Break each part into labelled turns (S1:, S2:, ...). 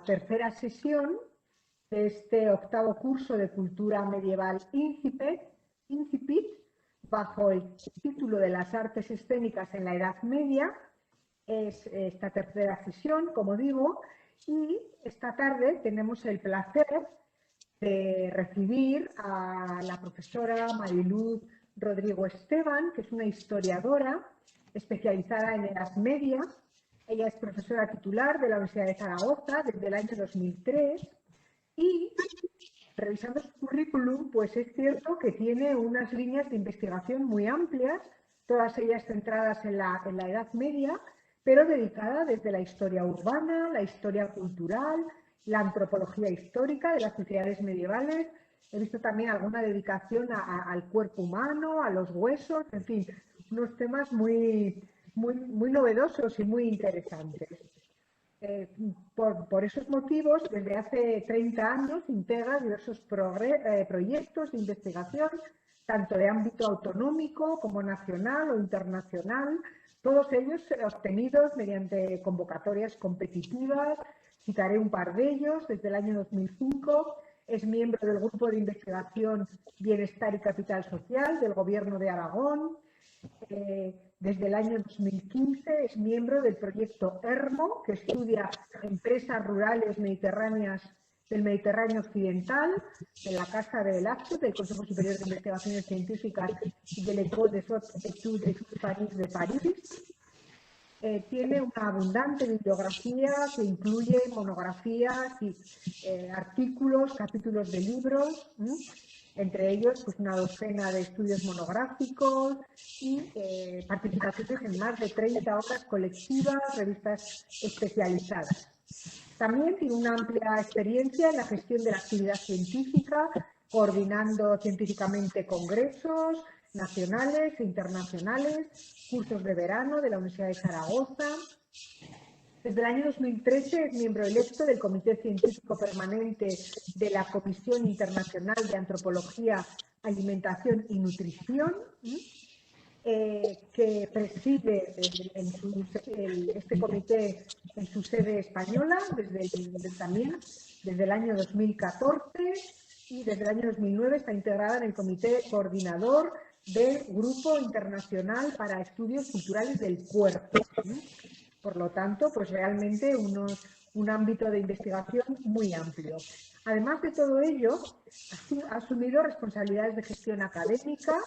S1: la tercera sesión de este octavo curso de Cultura Medieval Incipit, bajo el título de las artes escénicas en la Edad Media. Es esta tercera sesión, como digo, y esta tarde tenemos el placer de recibir a la profesora Mariluz Rodrigo Esteban, que es una historiadora especializada en Edad Media. Ella es profesora titular de la Universidad de Zaragoza desde el año 2003 y, revisando su currículum, pues es cierto que tiene unas líneas de investigación muy amplias, todas ellas centradas en la Edad Media, pero dedicada desde la historia urbana, la historia cultural, la antropología histórica de las sociedades medievales. He visto también alguna dedicación al cuerpo humano, a los huesos, en fin, unos temas muy novedosos y muy interesantes. Por esos motivos, desde hace 30 años integra diversos proyectos de investigación, tanto de ámbito autonómico como nacional o internacional, todos ellos obtenidos mediante convocatorias competitivas. Citaré un par de ellos. Desde el año 2005 es miembro del Grupo de Investigación Bienestar y Capital Social del Gobierno de Aragón. Desde el año 2015 es miembro del proyecto ERMO, que estudia empresas rurales mediterráneas del Mediterráneo Occidental, de la Casa de Actes, del Consejo Superior de Investigaciones Científicas y del École des Hautes Études Paris de París. Tiene una abundante bibliografía que incluye monografías y artículos, capítulos de libros, entre ellos pues, una docena de estudios monográficos y participaciones en más de 30 obras colectivas, revistas especializadas. También tiene una amplia experiencia en la gestión de la actividad científica, coordinando científicamente congresos nacionales e internacionales, cursos de verano de la Universidad de Zaragoza. Desde el año 2013 es miembro electo del Comité Científico Permanente de la Comisión Internacional de Antropología, Alimentación y Nutrición, que preside este comité en su sede española también desde el año 2014, y desde el año 2009 está integrada en el comité coordinador del Grupo Internacional para Estudios Culturales del Cuerpo. Por lo tanto, pues realmente un ámbito de investigación muy amplio. Además de todo ello, ha asumido responsabilidades de gestión académica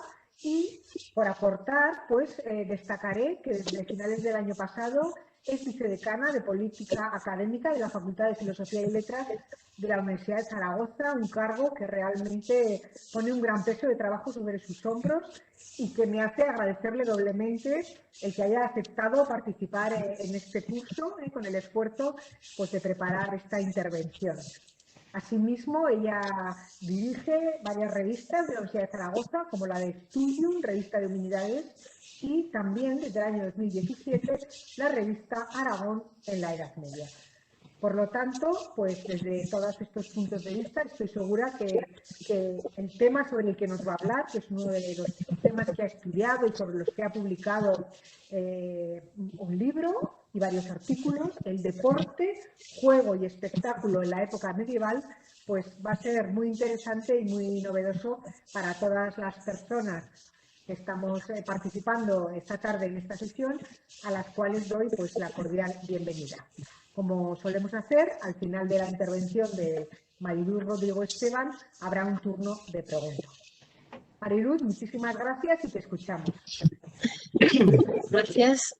S1: y, por aportar, pues destacaré que desde finales del año pasado es vicedecana de Política Académica de la Facultad de Filosofía y Letras de la Universidad de Zaragoza, un cargo que realmente pone un gran peso de trabajo sobre sus hombros y que me hace agradecerle doblemente el que haya aceptado participar en este curso con el esfuerzo pues, de preparar esta intervención. Asimismo, ella dirige varias revistas de la Universidad de Zaragoza, como la de Studium, revista de humanidades, y también desde el año 2017 la revista Aragón en la Edad Media. Por lo tanto, pues desde todos estos puntos de vista estoy segura que el tema sobre el que nos va a hablar, que es uno de los temas que ha estudiado y sobre los que ha publicado un libro y varios artículos, el deporte, juego y espectáculo en la época medieval, pues va a ser muy interesante y muy novedoso para todas las personas que estamos participando esta tarde en esta sesión, a las cuales doy pues la cordial bienvenida. Como solemos hacer, al final de la intervención de Mariluz Rodrigo Esteban, habrá un turno de preguntas. Mariluz, muchísimas gracias y te escuchamos.
S2: Gracias.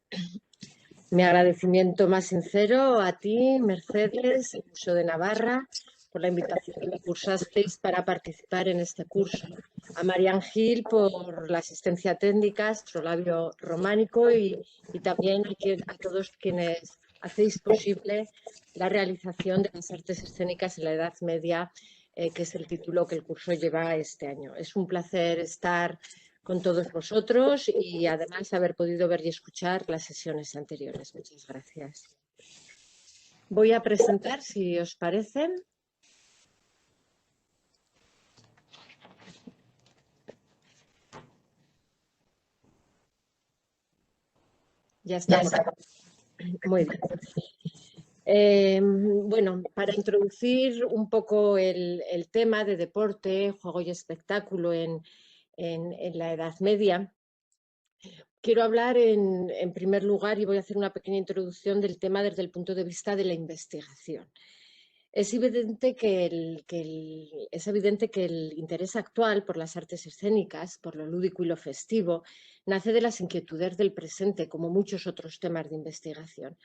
S2: Mi agradecimiento más sincero a ti, Mercedes, el Museo de Navarra, por la invitación que me cursasteis para participar en este curso. A Marian Gil por la asistencia técnica, Astrolabio Románico y también a todos quienes hacéis posible la realización de las artes escénicas en la Edad Media, que es el título que el curso lleva este año. Es un placer estar con todos vosotros y además haber podido ver y escuchar las sesiones anteriores. Muchas gracias. Voy a presentar, si os parecen. Ya está. Muy bien. Bueno, para introducir un poco el tema de deporte, juego y espectáculo en la Edad Media, quiero hablar en primer lugar y voy a hacer una pequeña introducción del tema desde el punto de vista de la investigación. Es evidente es evidente que el interés actual por las artes escénicas, por lo lúdico y lo festivo, nace de las inquietudes del presente, como muchos otros temas de investigación.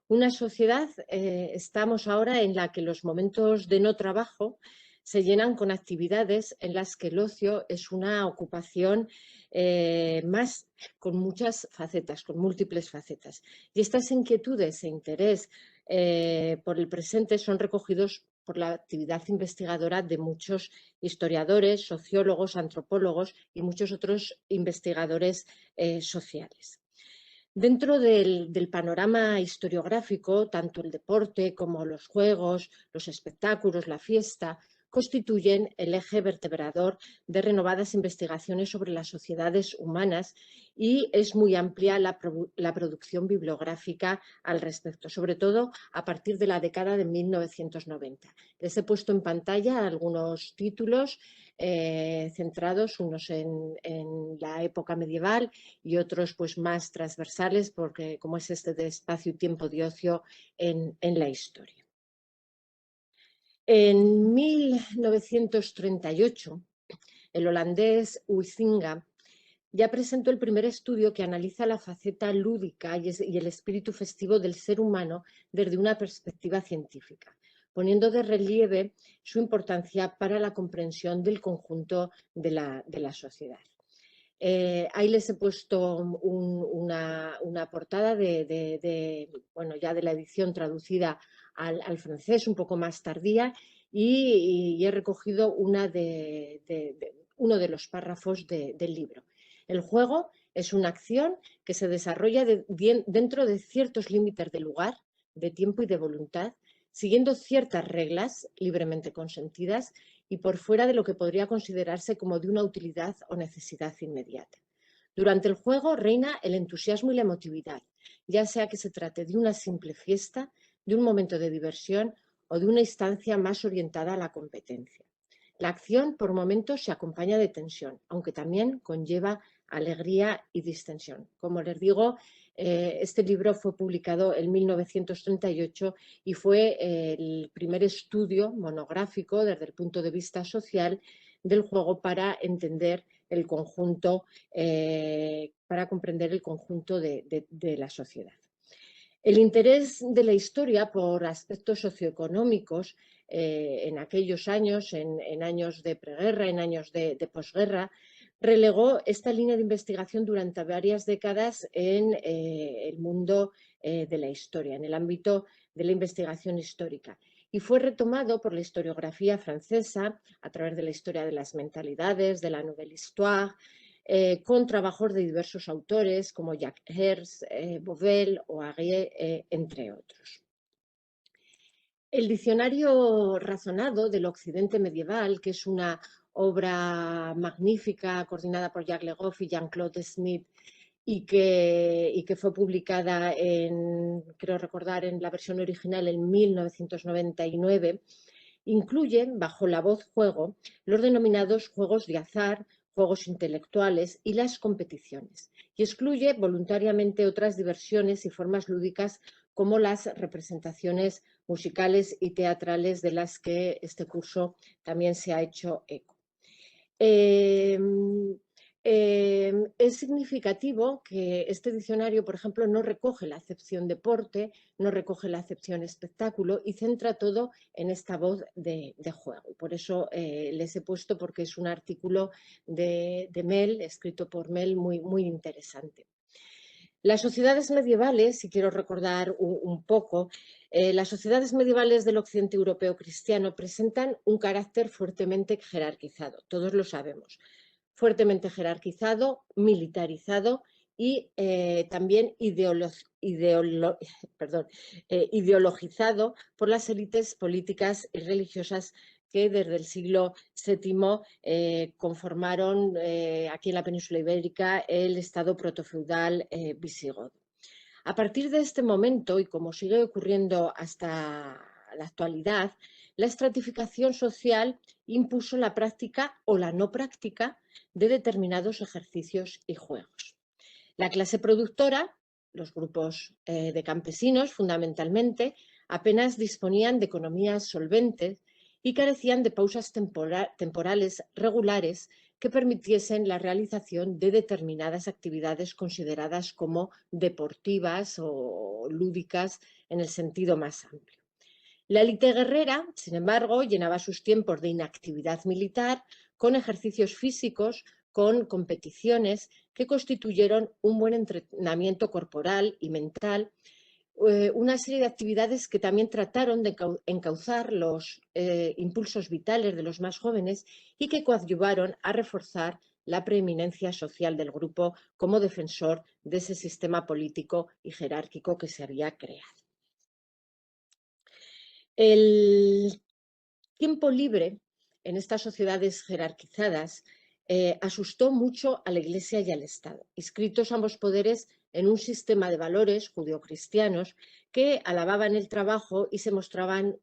S2: Una sociedad, estamos ahora en la que los momentos de no trabajo se llenan con actividades en las que el ocio es una ocupación más con muchas facetas, con múltiples facetas. Y estas inquietudes e interés por el presente son recogidos por la actividad investigadora de muchos historiadores, sociólogos, antropólogos y muchos otros investigadores sociales. Dentro del panorama historiográfico, tanto el deporte como los juegos, los espectáculos, la fiesta, constituyen el eje vertebrador de renovadas investigaciones sobre las sociedades humanas y es muy amplia la producción bibliográfica al respecto, sobre todo a partir de la década de 1990. Les he puesto en pantalla algunos títulos centrados, unos en la época medieval y otros pues más transversales, porque como es este de espacio y tiempo de ocio en la historia. En 1938, el holandés Huizinga ya presentó el primer estudio que analiza la faceta lúdica y el espíritu festivo del ser humano desde una perspectiva científica, poniendo de relieve su importancia para la comprensión del conjunto de la sociedad. Ahí les he puesto una portada bueno, ya de la edición traducida al francés, un poco más tardía, y he recogido uno de los párrafos del libro. El juego es una acción que se desarrolla dentro de ciertos límites de lugar, de tiempo y de voluntad, siguiendo ciertas reglas libremente consentidas y por fuera de lo que podría considerarse como de una utilidad o necesidad inmediata. Durante el juego reina el entusiasmo y la emotividad, ya sea que se trate de una simple fiesta, de un momento de diversión o de una instancia más orientada a la competencia. La acción por momentos se acompaña de tensión, aunque también conlleva alegría y distensión. Como les digo, este libro fue publicado en 1938 y fue el primer estudio monográfico desde el punto de vista social del juego para entender el conjunto, para comprender el conjunto de la sociedad. El interés de la historia por aspectos socioeconómicos en aquellos años, en años de preguerra, en años de posguerra, relegó esta línea de investigación durante varias décadas en el mundo de la historia, en el ámbito de la investigación histórica. Y fue retomado por la historiografía francesa a través de la historia de las mentalidades, de la Nouvelle Histoire, con trabajos de diversos autores como Jacques Herz, Bauvel o Aguier, entre otros. El Diccionario Razonado del Occidente Medieval, que es una obra magnífica coordinada por Jacques Le Goff y Jean-Claude Smith y que fue publicada, creo recordar, en la versión original en 1999, incluye, bajo la voz juego, los denominados juegos de azar, juegos intelectuales y las competiciones, y excluye voluntariamente otras diversiones y formas lúdicas como las representaciones musicales y teatrales de las que este curso también se ha hecho eco. Es significativo que este diccionario, por ejemplo, no recoge la acepción deporte, no recoge la acepción espectáculo y centra todo en esta voz de juego. Y por eso les he puesto, porque es un artículo de Mel, escrito por Mel, muy interesante. Las sociedades medievales, si quiero recordar un poco, las sociedades medievales del occidente europeo cristiano presentan un carácter fuertemente jerarquizado, todos lo sabemos, fuertemente jerarquizado, militarizado y también ideologizado por las élites políticas y religiosas que desde el siglo VII conformaron aquí en la península ibérica el estado protofeudal visigodo. A partir de este momento, y como sigue ocurriendo hasta la actualidad, la estratificación social impuso la práctica o la no práctica de determinados ejercicios y juegos. La clase productora, los grupos de campesinos fundamentalmente, apenas disponían de economías solventes y carecían de pausas temporales regulares que permitiesen la realización de determinadas actividades consideradas como deportivas o lúdicas en el sentido más amplio. La élite guerrera, sin embargo, llenaba sus tiempos de inactividad militar con ejercicios físicos, con competiciones que constituyeron un buen entrenamiento corporal y mental, una serie de actividades que también trataron de encauzar los impulsos vitales de los más jóvenes y que coadyuvaron a reforzar la preeminencia social del grupo como defensor de ese sistema político y jerárquico que se había creado. El tiempo libre en estas sociedades jerarquizadas asustó mucho a la Iglesia y al Estado, inscritos ambos poderes en un sistema de valores judeocristianos que alababan el trabajo y se mostraban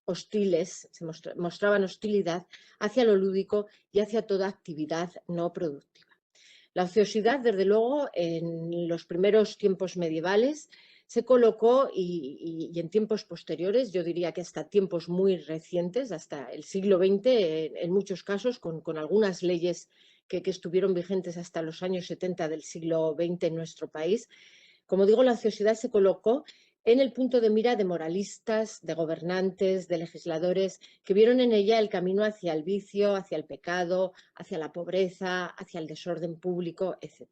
S2: hostiles, mostraban hostilidad hacia lo lúdico y hacia toda actividad no productiva. La ociosidad, desde luego, en los primeros tiempos medievales se colocó y en tiempos posteriores, yo diría que hasta tiempos muy recientes, hasta el siglo XX, en muchos casos, con algunas leyes que estuvieron vigentes hasta los años 70 del siglo XX en nuestro país. Como digo, la ociosidad se colocó en el punto de mira de moralistas, de gobernantes, de legisladores, que vieron en ella el camino hacia el vicio, hacia el pecado, hacia la pobreza, hacia el desorden público, etc.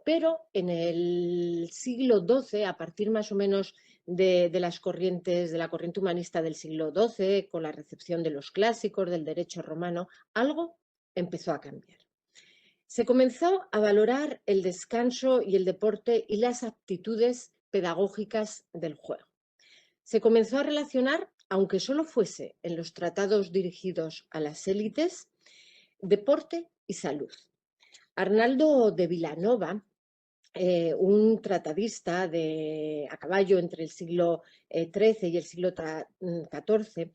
S2: Pero en el siglo XII, a partir más o menos de las corrientes, de la corriente humanista del siglo XII, con la recepción de los clásicos, del derecho romano, algo empezó a cambiar. Se comenzó a valorar el descanso y el deporte y las aptitudes pedagógicas del juego. Se comenzó a relacionar, aunque solo fuese en los tratados dirigidos a las élites, deporte y salud. Arnaldo de Vilanova, un tratadista a caballo entre el siglo XIII y el siglo XIV,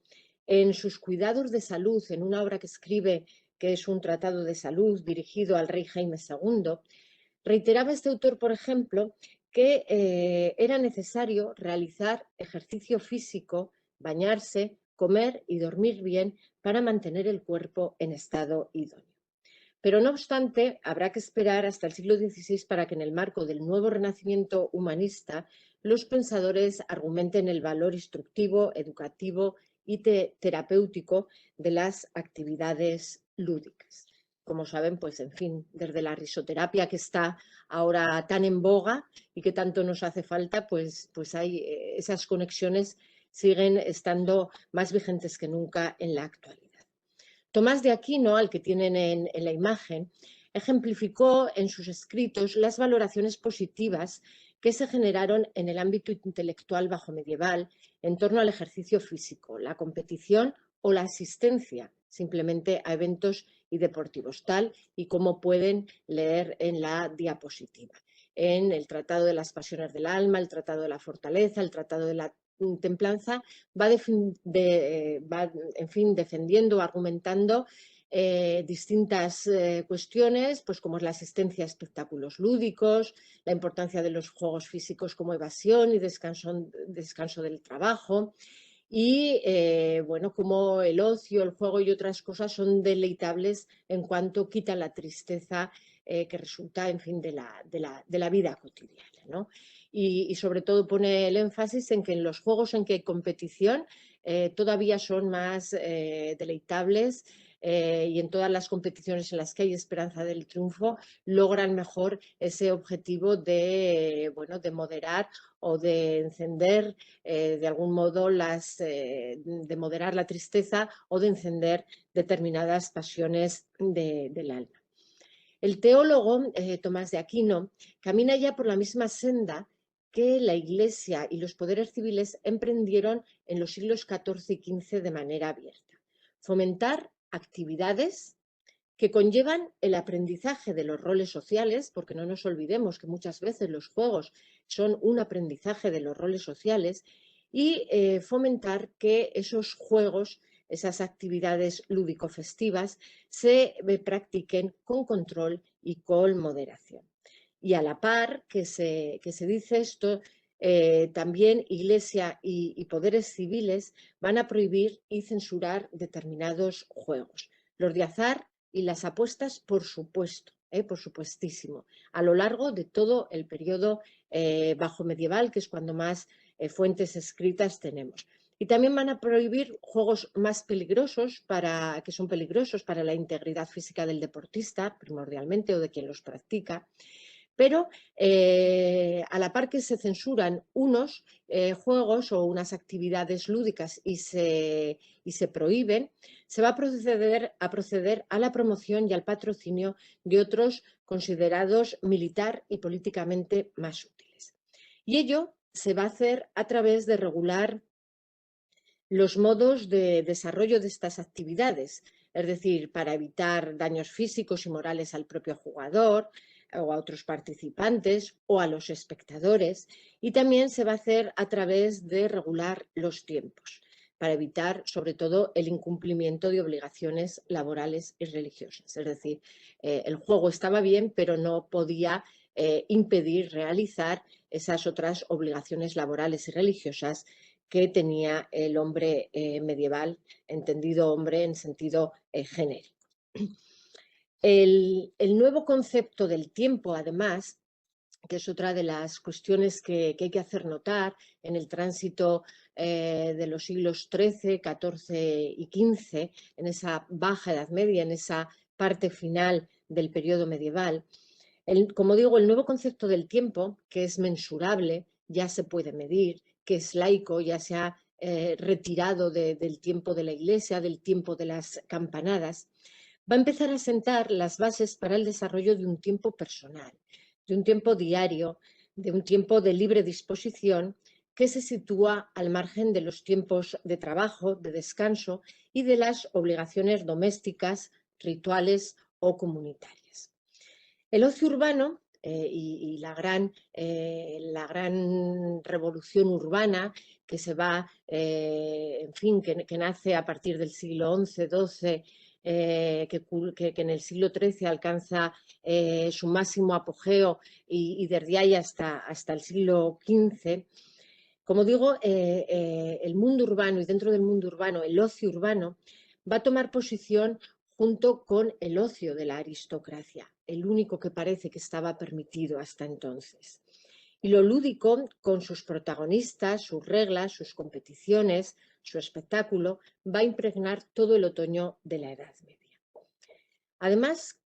S2: en sus cuidados de salud, en una obra que escribe que es un tratado de salud dirigido al rey Jaime II, reiteraba este autor, por ejemplo, que era necesario realizar ejercicio físico, bañarse, comer y dormir bien para mantener el cuerpo en estado idóneo. Pero no obstante, habrá que esperar hasta el siglo XVI para que en el marco del nuevo renacimiento humanista los pensadores argumenten el valor instructivo, educativo y terapéutico de las actividades lúdicas. Como saben, pues en fin, desde la risoterapia que está ahora tan en boga y que tanto nos hace falta, pues hay esas conexiones siguen estando más vigentes que nunca en la actualidad. Tomás de Aquino, al que tienen en la imagen, ejemplificó en sus escritos las valoraciones positivas que se generaron en el ámbito intelectual bajomedieval en torno al ejercicio físico, la competición o la asistencia simplemente a eventos y deportivos, tal y como pueden leer en la diapositiva. En el Tratado de las Pasiones del Alma, el Tratado de la Fortaleza, el Tratado de la Templanza, va en fin, defendiendo, argumentando distintas cuestiones, pues como es la asistencia a espectáculos lúdicos, la importancia de los juegos físicos como evasión y descanso del trabajo, y bueno, como el ocio, el juego y otras cosas son deleitables en cuanto quitan la tristeza que resulta, en fin, de la vida cotidiana, ¿no? Y sobre todo pone el énfasis en que en los juegos en que hay competición todavía son más deleitables y en todas las competiciones en las que hay esperanza del triunfo logran mejor ese objetivo de, bueno, de moderar o de encender de algún modo de moderar la tristeza o de encender determinadas pasiones del alma. El teólogo Tomás de Aquino camina ya por la misma senda que la Iglesia y los poderes civiles emprendieron en los siglos XIV y XV de manera abierta. Fomentar actividades que conllevan el aprendizaje de los roles sociales, porque no nos olvidemos que muchas veces los juegos son un aprendizaje de los roles sociales, y fomentar que esos juegos, esas actividades lúdico-festivas, se practiquen con control y con moderación. Y a la par que se dice esto, también Iglesia y poderes civiles van a prohibir y censurar determinados juegos. Los de azar y las apuestas, por supuesto, por supuestísimo, a lo largo de todo el periodo bajo medieval, que es cuando más fuentes escritas tenemos. Y también van a prohibir juegos más peligrosos, que son peligrosos para la integridad física del deportista, primordialmente, o de quien los practica. Pero a la par que se censuran unos juegos o unas actividades lúdicas y se prohíben, se va a proceder a la promoción y al patrocinio de otros considerados militar y políticamente más útiles. Y ello se va a hacer a través de regular los modos de desarrollo de estas actividades, es decir, para evitar daños físicos y morales al propio jugador o a otros participantes o a los espectadores, y también se va a hacer a través de regular los tiempos, para evitar sobre todo el incumplimiento de obligaciones laborales y religiosas. Es decir, el juego estaba bien, pero no podía impedir realizar esas otras obligaciones laborales y religiosas que tenía el hombre medieval, entendido hombre en sentido genérico. El nuevo concepto del tiempo, además, que es otra de las cuestiones que hay que hacer notar en el tránsito de los siglos XIII, XIV y XV, en esa baja Edad Media, en esa parte final del periodo medieval. Como digo, el nuevo concepto del tiempo, que es mensurable, ya se puede medir, que es laico, ya se ha retirado del tiempo de la Iglesia, del tiempo de las campanadas, va a empezar a sentar las bases para el desarrollo de un tiempo personal, de un tiempo diario, de un tiempo de libre disposición que se sitúa al margen de los tiempos de trabajo, de descanso y de las obligaciones domésticas, rituales o comunitarias. El ocio urbano y la gran revolución urbana que se va, en fin, que nace a partir del siglo XI, XII, que en el siglo XIII alcanza su máximo apogeo y desde ahí hasta el siglo XV. Como digo, el mundo urbano y dentro del mundo urbano, el ocio urbano, va a tomar posición junto con el ocio de la aristocracia, el único que parece que estaba permitido hasta entonces. Y lo lúdico, con sus protagonistas, sus reglas, sus competiciones, su espectáculo, va a impregnar todo el otoño de la Edad Media. Además,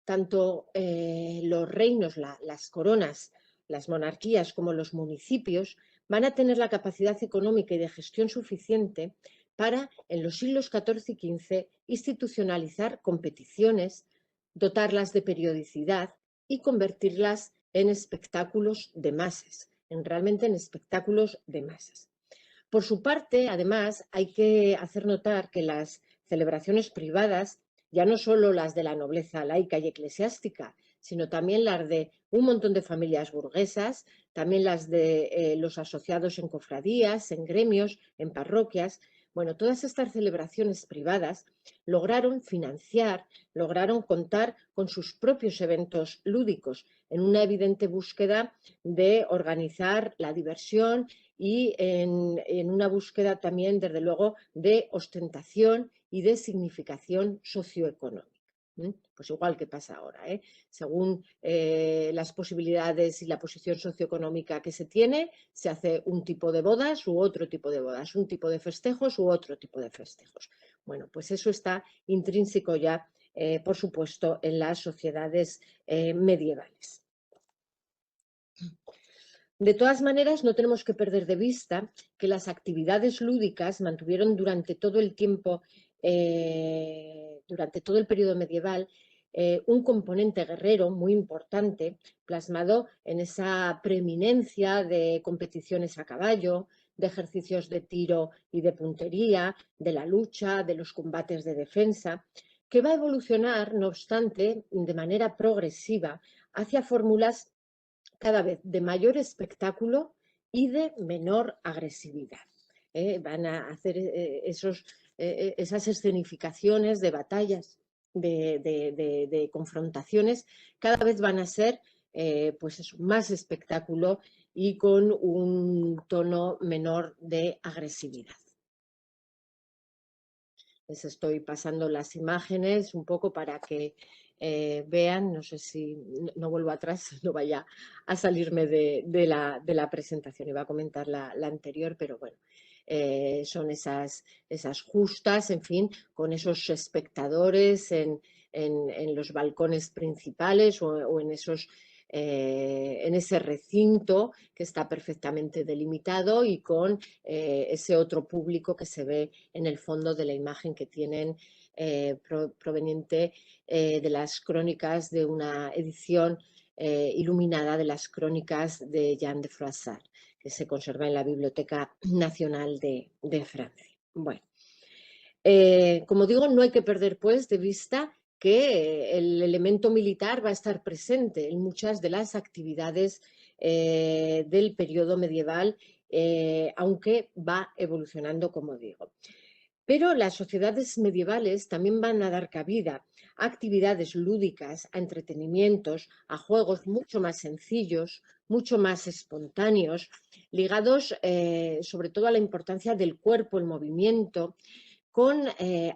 S2: tanto los reinos, las coronas, las monarquías como los municipios van a tener la capacidad económica y de gestión suficiente para, en los siglos XIV y XV, institucionalizar competiciones, dotarlas de periodicidad y convertirlas en espectáculos de masas, realmente en espectáculos de masas. Por su parte, además, hay que hacer notar que las celebraciones privadas, ya no solo las de la nobleza laica y eclesiástica, sino también las de un montón de familias burguesas, también las de los asociados en cofradías, en gremios, en parroquias. Bueno, todas estas celebraciones privadas lograron financiar, lograron contar con sus propios eventos lúdicos, en una evidente búsqueda de organizar la diversión y en una búsqueda también, desde luego, de ostentación y de significación socioeconómica. Pues igual que pasa ahora, según las posibilidades y la posición socioeconómica que se tiene, se hace un tipo de bodas u otro tipo de bodas, un tipo de festejos u otro tipo de festejos. Bueno, pues eso está intrínseco ya, por supuesto, en las sociedades medievales. De todas maneras, no tenemos que perder de vista que las actividades lúdicas mantuvieron durante todo el tiempo, durante todo el periodo medieval, un componente guerrero muy importante, plasmado en esa preeminencia de competiciones a caballo, de ejercicios de tiro y de puntería, de la lucha, de los combates de defensa, que va a evolucionar, no obstante, de manera progresiva hacia fórmulas cada vez de mayor espectáculo y de menor agresividad. Van a hacer esas escenificaciones de batallas, de confrontaciones, cada vez van a ser pues eso, más espectáculo y con un tono menor de agresividad. Les estoy pasando las imágenes un poco para que vean, no sé si no vuelvo atrás, no vaya a salirme de la presentación. Iba a comentar la anterior, pero bueno, son esas justas, en fin, con esos espectadores en los balcones principales o en esos en ese recinto que está perfectamente delimitado y con ese otro público que se ve en el fondo de la imagen que tienen proveniente de las crónicas de una edición iluminada de las crónicas de Jean de Froissart, que se conserva en la Biblioteca Nacional de Francia. Bueno, como digo, no hay que perder pues de vista que el elemento militar va a estar presente en muchas de las actividades del periodo medieval, aunque va evolucionando, como digo. Pero las sociedades medievales también van a dar cabida a actividades lúdicas, a entretenimientos, a juegos mucho más sencillos, mucho más espontáneos, ligados sobre todo a la importancia del cuerpo, el movimiento, con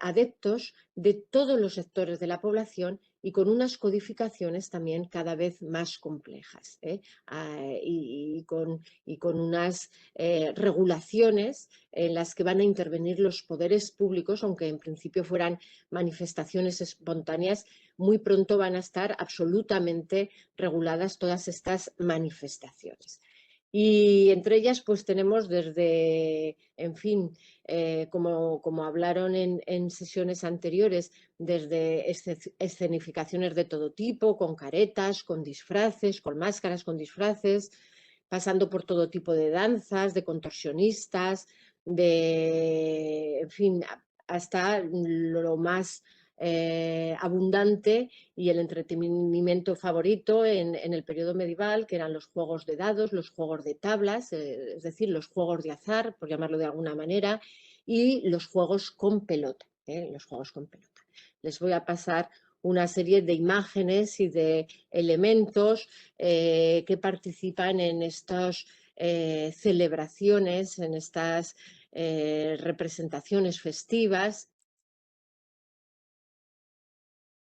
S2: adeptos de todos los sectores de la población y con unas codificaciones también cada vez más complejas y con unas regulaciones en las que van a intervenir los poderes públicos, aunque en principio fueran manifestaciones espontáneas, muy pronto van a estar absolutamente reguladas todas estas manifestaciones. Y entre ellas pues tenemos desde, en fin, como hablaron en sesiones anteriores, desde escenificaciones de todo tipo, con caretas, con disfraces, con máscaras, con disfraces, pasando por todo tipo de danzas, de contorsionistas, en fin, hasta lo más abundante y el entretenimiento favorito en el periodo medieval, que eran los juegos de dados, los juegos de tablas, es decir, los juegos de azar, por llamarlo de alguna manera, y los juegos con pelota. Los juegos con pelota. Les voy a pasar una serie de imágenes y de elementos que participan en estas celebraciones, en estas representaciones festivas,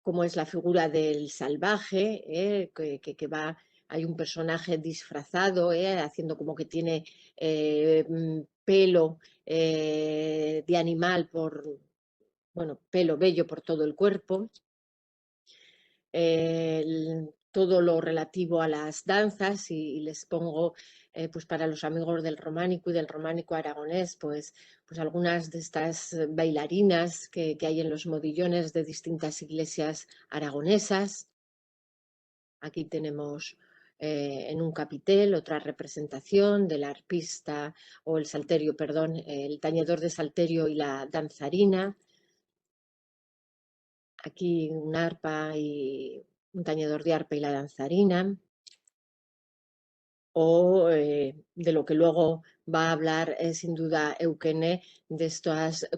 S2: como es la figura del salvaje, que va, hay un personaje disfrazado, haciendo como que tiene pelo de animal pelo bello por todo el cuerpo. Todo lo relativo a las danzas y les pongo pues para los amigos del románico y del románico aragonés pues algunas de estas bailarinas que hay en los modillones de distintas iglesias aragonesas. Aquí tenemos en un capitel otra representación del arpista o el salterio, perdón, el tañedor de salterio y la danzarina. Aquí un arpa y un tañedor de arpa y la danzarina, o de lo que luego va a hablar sin duda Eukene, de estas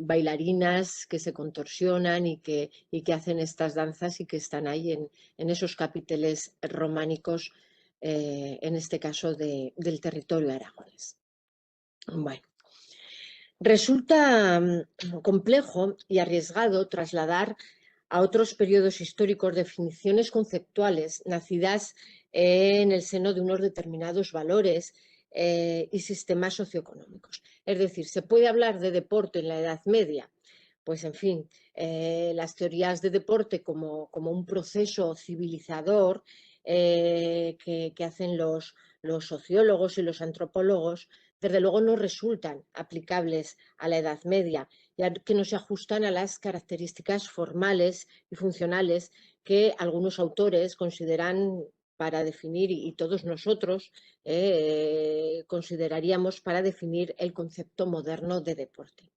S2: bailarinas que se contorsionan y que hacen estas danzas y que están ahí en esos capiteles románicos, en este caso del territorio aragonés. Bueno. Resulta complejo y arriesgado trasladar a otros periodos históricos definiciones conceptuales nacidas en el seno de unos determinados valores y sistemas socioeconómicos. Es decir, se puede hablar de deporte en la Edad Media, pues en fin, las teorías de deporte como un proceso civilizador que hacen los sociólogos y los antropólogos, desde luego no resultan aplicables a la Edad Media, ya que no se ajustan a las características formales y funcionales que algunos autores consideran para definir, y todos nosotros consideraríamos para definir el concepto moderno de deporte.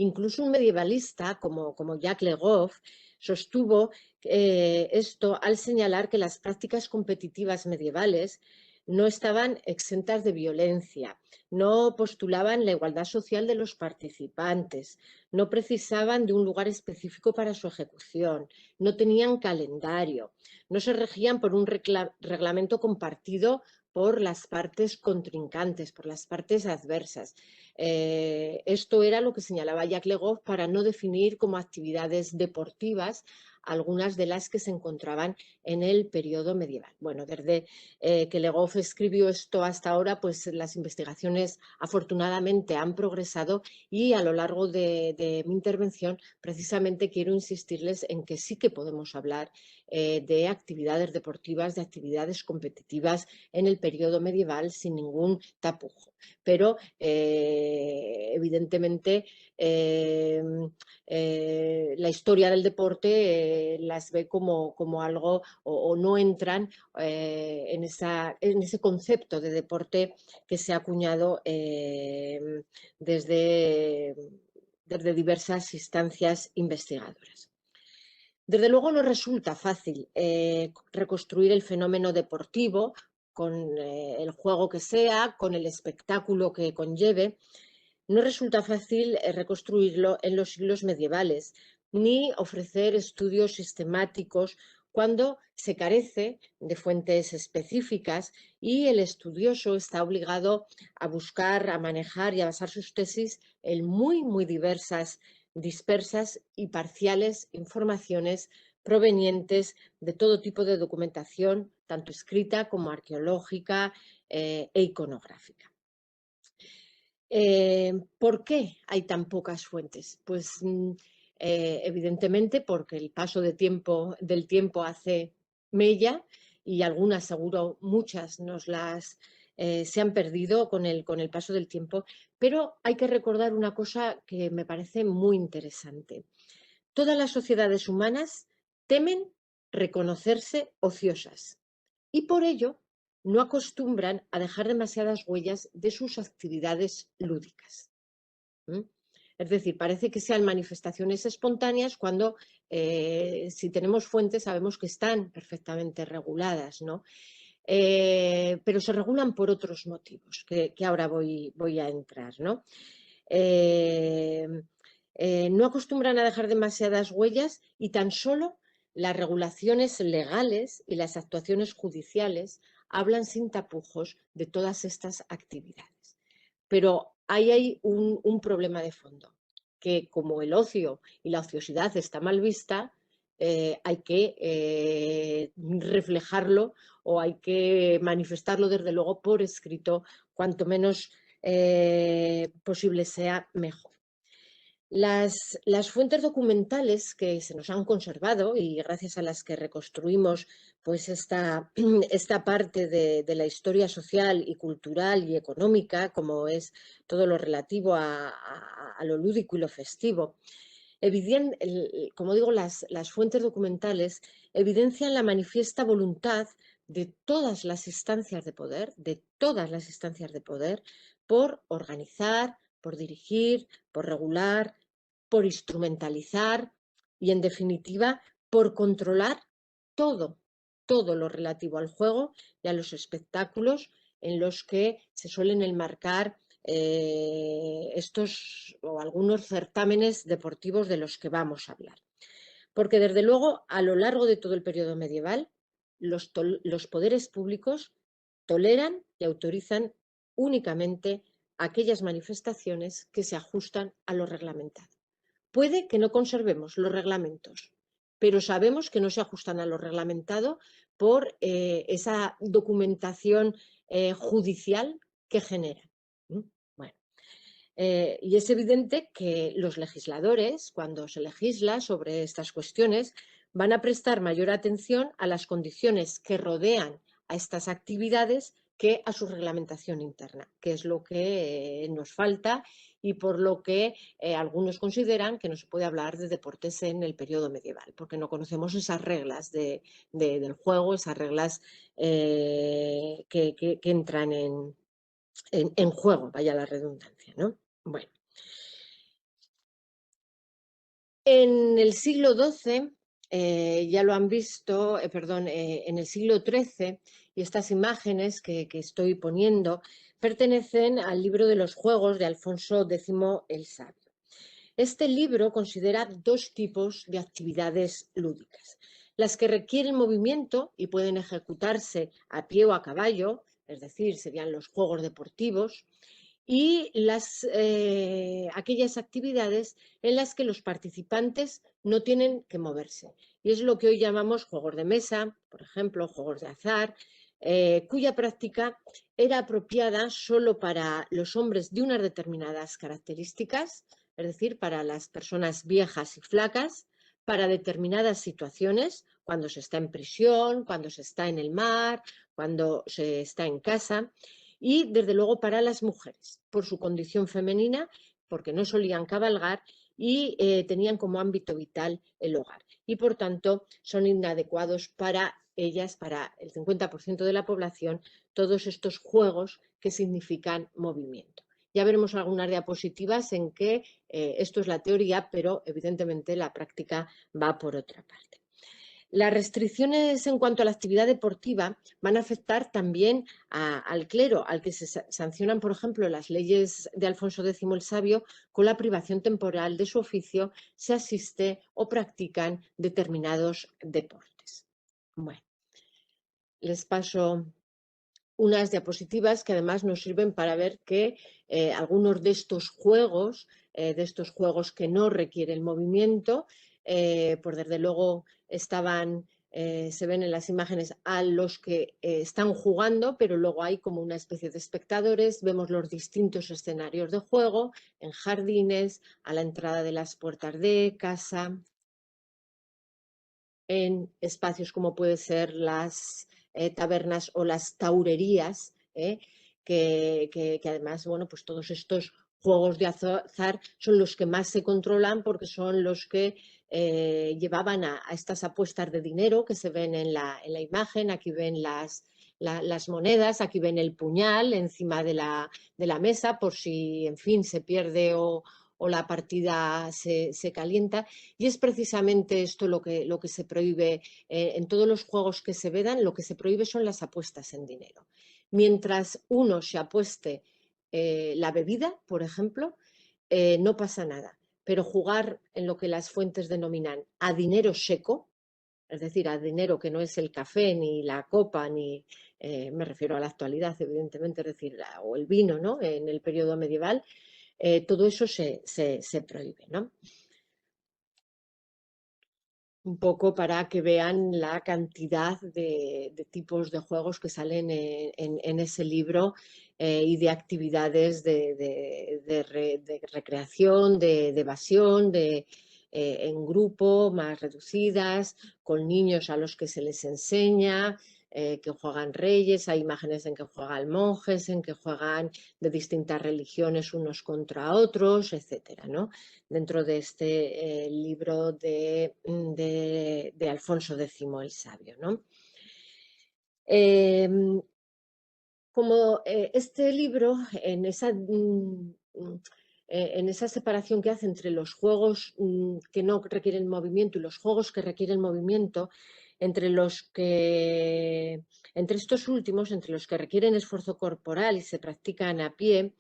S2: Incluso un medievalista como Jacques Le Goff sostuvo esto al señalar que las prácticas competitivas medievales no estaban exentas de violencia, no postulaban la igualdad social de los participantes, no precisaban de un lugar específico para su ejecución, no tenían calendario, no se regían por un reglamento compartido por las partes contrincantes, por las partes adversas. Esto era lo que señalaba Jacques Le Goff para no definir como actividades deportivas algunas de las que se encontraban en el periodo medieval. Bueno, desde que Le Goff escribió esto hasta ahora, pues las investigaciones afortunadamente han progresado y a lo largo de mi intervención precisamente quiero insistirles en que sí que podemos hablar de actividades deportivas, de actividades competitivas en el periodo medieval sin ningún tapujo. Pero evidentemente la historia del deporte las ve como algo o no entran en ese concepto de deporte que se ha acuñado desde diversas instancias investigadoras. Desde luego no resulta fácil reconstruir el fenómeno deportivo con el juego que sea, con el espectáculo que conlleve. No resulta fácil reconstruirlo en los siglos medievales, ni ofrecer estudios sistemáticos cuando se carece de fuentes específicas y el estudioso está obligado a buscar, a manejar y a basar sus tesis en muy diversas, dispersas y parciales informaciones provenientes de todo tipo de documentación, tanto escrita como arqueológica e iconográfica. ¿Por qué hay tan pocas fuentes? Pues evidentemente porque el paso del tiempo hace mella y algunas, seguro muchas, se han perdido con el paso del tiempo, pero hay que recordar una cosa que me parece muy interesante. Todas las sociedades humanas temen reconocerse ociosas y por ello no acostumbran a dejar demasiadas huellas de sus actividades lúdicas. Es decir, parece que sean manifestaciones espontáneas cuando si tenemos fuentes sabemos que están perfectamente reguladas, ¿no? Pero se regulan por otros motivos que ahora voy a entrar, ¿no? No acostumbran a dejar demasiadas huellas y tan solo las regulaciones legales y las actuaciones judiciales hablan sin tapujos de todas estas actividades. Pero ahí hay un problema de fondo, que como el ocio y la ociosidad está mal vista, hay que reflejarlo o hay que manifestarlo desde luego por escrito, cuanto menos posible sea mejor. Las fuentes documentales que se nos han conservado y gracias a las que reconstruimos pues esta parte de la historia social y cultural y económica, como es todo lo relativo a lo lúdico y lo festivo, como digo, las fuentes documentales evidencian la manifiesta voluntad de todas las instancias de poder, por organizar, por dirigir, por regular, por instrumentalizar y, en definitiva, por controlar todo lo relativo al juego y a los espectáculos en los que se suelen enmarcar estos o algunos certámenes deportivos de los que vamos a hablar. Porque, desde luego, a lo largo de todo el periodo medieval, los poderes públicos toleran y autorizan únicamente aquellas manifestaciones que se ajustan a lo reglamentado. Puede que no conservemos los reglamentos, pero sabemos que no se ajustan a lo reglamentado por esa documentación judicial que generan. Bueno, y es evidente que los legisladores, cuando se legisla sobre estas cuestiones, van a prestar mayor atención a las condiciones que rodean a estas actividades que a su reglamentación interna, que es lo que nos falta y por lo que algunos consideran que no se puede hablar de deportes en el periodo medieval, porque no conocemos esas reglas del juego, esas reglas que entran en juego, vaya la redundancia, ¿no? Bueno, En el siglo XII, ya lo han visto, en el siglo XIII, y estas imágenes que estoy poniendo pertenecen al libro de los juegos de Alfonso X el Sabio. Este libro considera dos tipos de actividades lúdicas: las que requieren movimiento y pueden ejecutarse a pie o a caballo, es decir, serían los juegos deportivos, y aquellas actividades en las que los participantes no tienen que moverse. Y es lo que hoy llamamos juegos de mesa, por ejemplo, juegos de azar, cuya práctica era apropiada solo para los hombres de unas determinadas características, es decir, para las personas viejas y flacas, para determinadas situaciones, cuando se está en prisión, cuando se está en el mar, cuando se está en casa, y desde luego para las mujeres, por su condición femenina, porque no solían cabalgar y tenían como ámbito vital el hogar. Y por tanto son inadecuados para ellas, para el 50% de la población, todos estos juegos que significan movimiento. Ya veremos algunas diapositivas en que esto es la teoría, pero evidentemente la práctica va por otra parte. Las restricciones en cuanto a la actividad deportiva van a afectar también al clero, al que se sancionan, por ejemplo, las leyes de Alfonso X el Sabio con la privación temporal de su oficio si asiste o practican determinados deportes. Bueno, les paso unas diapositivas que además nos sirven para ver que algunos de estos juegos que no requieren movimiento, pues desde luego se ven en las imágenes a los que están jugando, pero luego hay como una especie de espectadores. Vemos los distintos escenarios de juego en jardines, a la entrada de las puertas de casa, en espacios como puede ser las tabernas o las taurerías, que además, bueno, pues todos estos juegos de azar son los que más se controlan porque son los que llevaban a estas apuestas de dinero que se ven en la imagen. Aquí ven las monedas, aquí ven el puñal encima de la mesa por si, en fin, se pierde o la partida se calienta. Y es precisamente esto lo que se prohíbe en todos los juegos que se vedan. Lo que se prohíbe son las apuestas en dinero. Mientras uno se apueste la bebida, por ejemplo, no pasa nada. Pero jugar en lo que las fuentes denominan a dinero seco, es decir, a dinero que no es el café ni la copa, ni me refiero a la actualidad, evidentemente, es decir, o el vino, ¿no? En el periodo medieval, todo eso se prohíbe, ¿no? Un poco para que vean la cantidad de tipos de juegos que salen en ese libro y de actividades de recreación, de evasión, en grupo, más reducidas, con niños a los que se les enseña, que juegan reyes. Hay imágenes en que juegan monjes, en que juegan de distintas religiones unos contra otros, etcétera, ¿no? Dentro de este libro de Alfonso X el Sabio, ¿no? Como este libro, en esa separación que hace entre los juegos que no requieren movimiento y los juegos que requieren movimiento, entre estos últimos, entre los que requieren esfuerzo corporal y se practican a pie,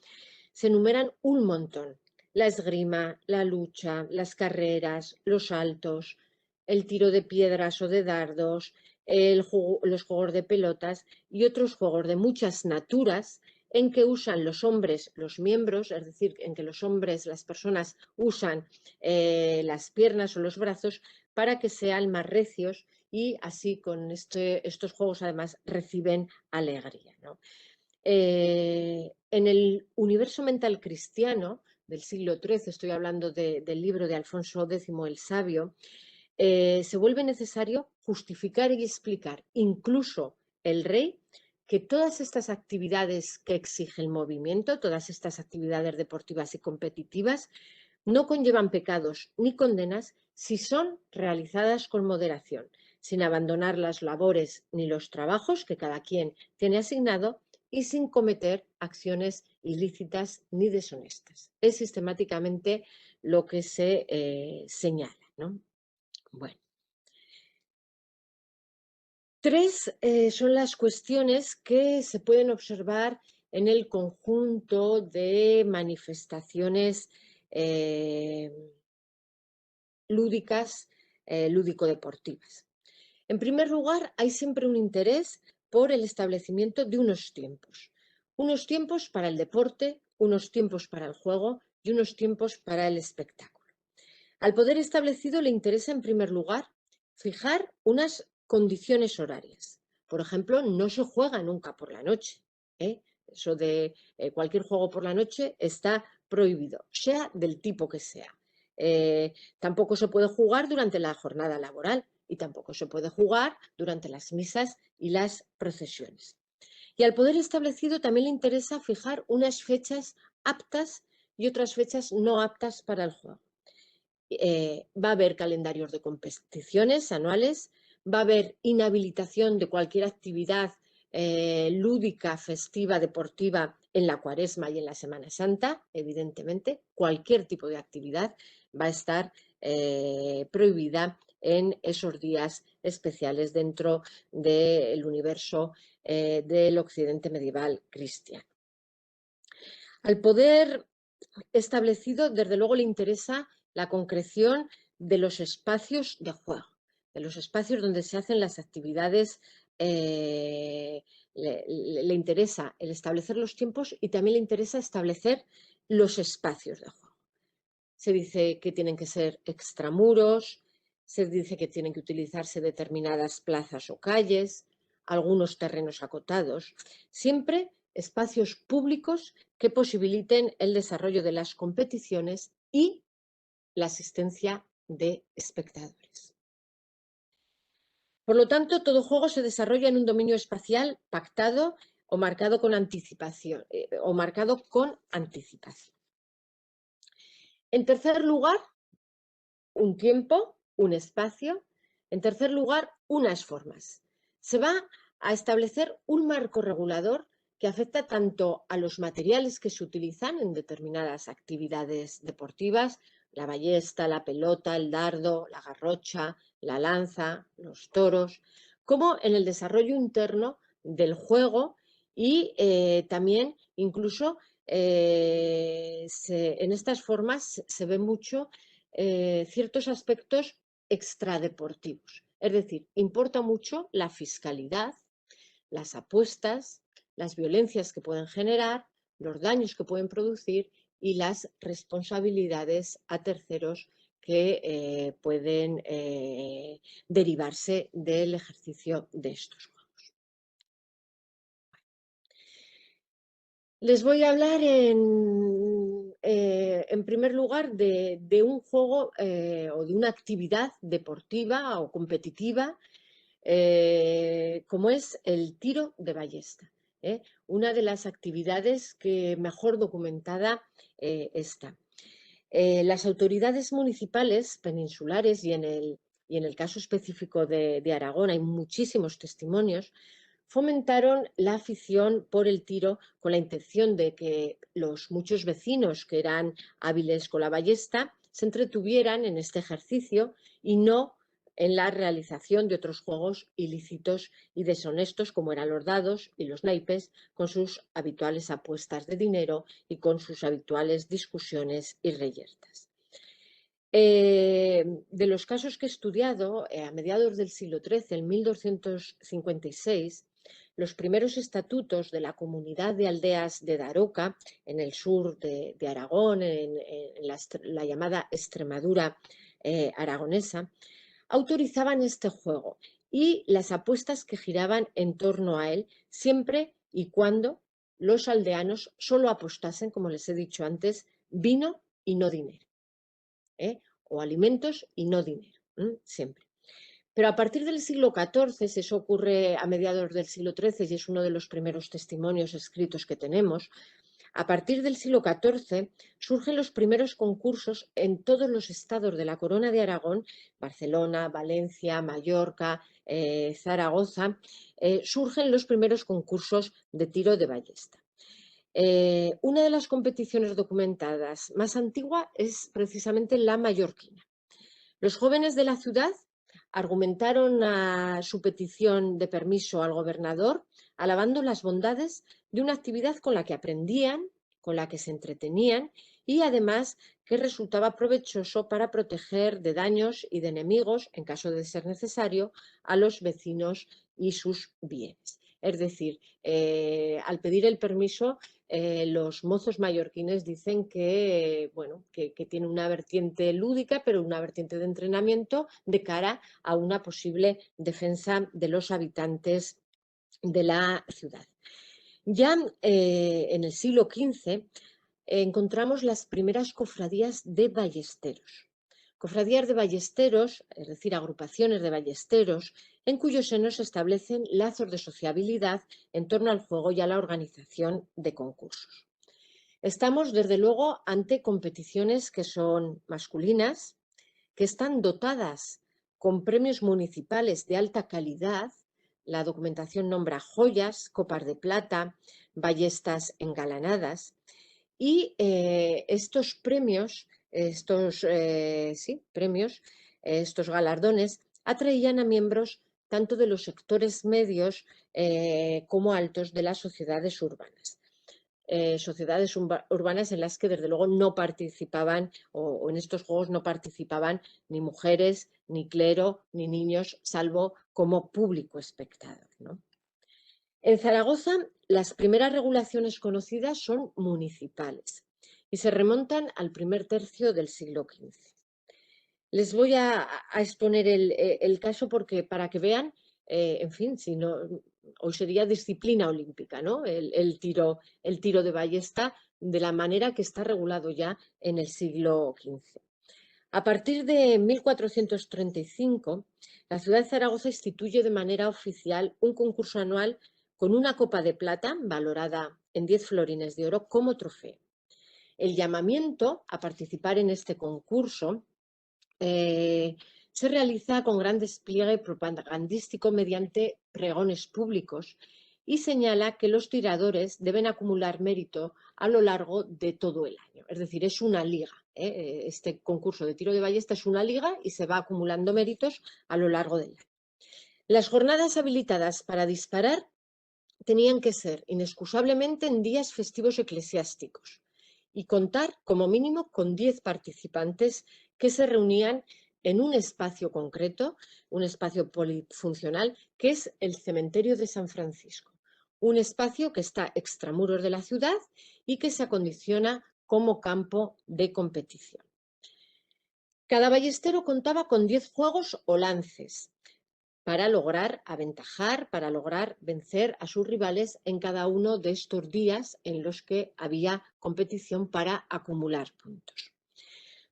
S2: se enumeran un montón: la esgrima, la lucha, las carreras, los saltos, el tiro de piedras o de dardos, los juegos de pelotas y otros juegos de muchas naturas en que usan los hombres los miembros, es decir, en que los hombres, las personas, usan las piernas o los brazos para que sean más recios, y así con estos juegos además reciben alegría, ¿no? En el universo mental cristiano del siglo XIII, estoy hablando del libro de Alfonso X el Sabio, se vuelve necesario justificar y explicar, incluso el rey, que todas estas actividades que exige el movimiento, todas estas actividades deportivas y competitivas, no conllevan pecados ni condenas si son realizadas con moderación, sin abandonar las labores ni los trabajos que cada quien tiene asignado y sin cometer acciones ilícitas ni deshonestas. Es sistemáticamente lo que se señala. ¿no? Bueno. Tres son las cuestiones que se pueden observar en el conjunto de manifestaciones lúdicas, lúdico-deportivas. En primer lugar, hay siempre un interés por el establecimiento de unos tiempos para el deporte, unos tiempos para el juego y unos tiempos para el espectáculo. Al poder establecido le interesa, en primer lugar, fijar unas condiciones horarias. Por ejemplo, no se juega nunca por la noche. Eso de cualquier juego por la noche está prohibido, sea del tipo que sea. Tampoco se puede jugar durante la jornada laboral y tampoco se puede jugar durante las misas y las procesiones. Y al poder establecido también le interesa fijar unas fechas aptas y otras fechas no aptas para el juego. Va a haber calendarios de competiciones anuales, va a haber inhabilitación de cualquier actividad lúdica, festiva, deportiva en la Cuaresma y en la Semana Santa, evidentemente. Cualquier tipo de actividad va a estar prohibida en esos días especiales dentro del universo del occidente medieval cristiano. Al poder establecido, desde luego, le interesa la concreción de los espacios de juego, de los espacios donde se hacen las actividades. Le interesa el establecer los tiempos y también le interesa establecer los espacios de juego. Se dice que tienen que ser extramuros, se dice que tienen que utilizarse determinadas plazas o calles, algunos terrenos acotados, siempre espacios públicos que posibiliten el desarrollo de las competiciones y la asistencia de espectadores. Por lo tanto, todo juego se desarrolla en un dominio espacial pactado o marcado con anticipación. En tercer lugar, un tiempo, un espacio. En tercer lugar, unas formas. Se va a establecer un marco regulador que afecta tanto a los materiales que se utilizan en determinadas actividades deportivas, la ballesta, la pelota, el dardo, la garrocha, la lanza, los toros, como en el desarrollo interno del juego y también incluso en estas formas se ve mucho ciertos aspectos extradeportivos. Es decir, importa mucho la fiscalidad, las apuestas, las violencias que pueden generar, los daños que pueden producir y las responsabilidades a terceros que pueden derivarse del ejercicio de estos juegos. Les voy a hablar en primer lugar de un juego o de una actividad deportiva o competitiva como es el tiro de ballesta. Una de las actividades que mejor documentada está. Las autoridades municipales peninsulares y en el caso específico de Aragón hay muchísimos testimonios, fomentaron la afición por el tiro con la intención de que los muchos vecinos que eran hábiles con la ballesta se entretuvieran en este ejercicio y no en la realización de otros juegos ilícitos y deshonestos como eran los dados y los naipes, con sus habituales apuestas de dinero y con sus habituales discusiones y reyertas. De los casos que he estudiado, a mediados del siglo XIII, en 1256, los primeros estatutos de la comunidad de aldeas de Daroca, en el sur de Aragón, en la llamada Extremadura aragonesa, autorizaban este juego y las apuestas que giraban en torno a él, siempre y cuando los aldeanos solo apostasen, como les he dicho antes, vino y no dinero. O alimentos y no dinero, siempre. Pero a partir del siglo XIV, eso ocurre a mediados del siglo XIII y es uno de los primeros testimonios escritos que tenemos, a partir del siglo XIV surgen los primeros concursos en todos los estados de la Corona de Aragón, Barcelona, Valencia, Mallorca, Zaragoza, surgen los primeros concursos de tiro de ballesta. Una de las competiciones documentadas más antigua es precisamente la mallorquina. Los jóvenes de la ciudad argumentaron su petición de permiso al gobernador, alabando las bondades de una actividad con la que aprendían, con la que se entretenían y además que resultaba provechoso para proteger de daños y de enemigos, en caso de ser necesario, a los vecinos y sus bienes. Es decir, al pedir el permiso, los mozos mallorquines dicen que, bueno, que tiene una vertiente lúdica, pero una vertiente de entrenamiento de cara a una posible defensa de los habitantes de la ciudad. Ya en el siglo XV encontramos las primeras cofradías de ballesteros. Cofradías de ballesteros, es decir, agrupaciones de ballesteros, en cuyo seno se establecen lazos de sociabilidad en torno al juego y a la organización de concursos. Estamos, desde luego, ante competiciones que son masculinas, que están dotadas con premios municipales de alta calidad. La documentación nombra joyas, copas de plata, ballestas engalanadas. Y estos premios, estos galardones, atraían a miembros tanto de los sectores medios como altos de las sociedades urbanas. Sociedades urbanas en las que desde luego no participaban o en estos juegos no participaban ni mujeres, ni clero, ni niños, salvo como público espectador, ¿no? En Zaragoza, las primeras regulaciones conocidas son municipales y se remontan al primer tercio del siglo XV. Les voy a exponer el caso porque para que vean, en fin, si no, hoy sería disciplina olímpica, ¿no? El tiro de ballesta de la manera que está regulado ya en el siglo XV. A partir de 1435, la ciudad de Zaragoza instituye de manera oficial un concurso anual con una copa de plata valorada en 10 florines de oro como trofeo. El llamamiento a participar en este concurso se realiza con gran despliegue propagandístico mediante pregones públicos y señala que los tiradores deben acumular mérito a lo largo de todo el año. Es decir, es una liga. Este concurso de tiro de ballesta es una liga y se va acumulando méritos a lo largo del año. Las jornadas habilitadas para disparar tenían que ser inexcusablemente en días festivos eclesiásticos y contar como mínimo con 10 participantes que se reunían en un espacio concreto, un espacio polifuncional, que es el cementerio de San Francisco. Un espacio que está extramuros de la ciudad y que se acondiciona como campo de competición. Cada ballestero contaba con 10 juegos o lances para lograr aventajar, para lograr vencer a sus rivales en cada uno de estos días en los que había competición para acumular puntos.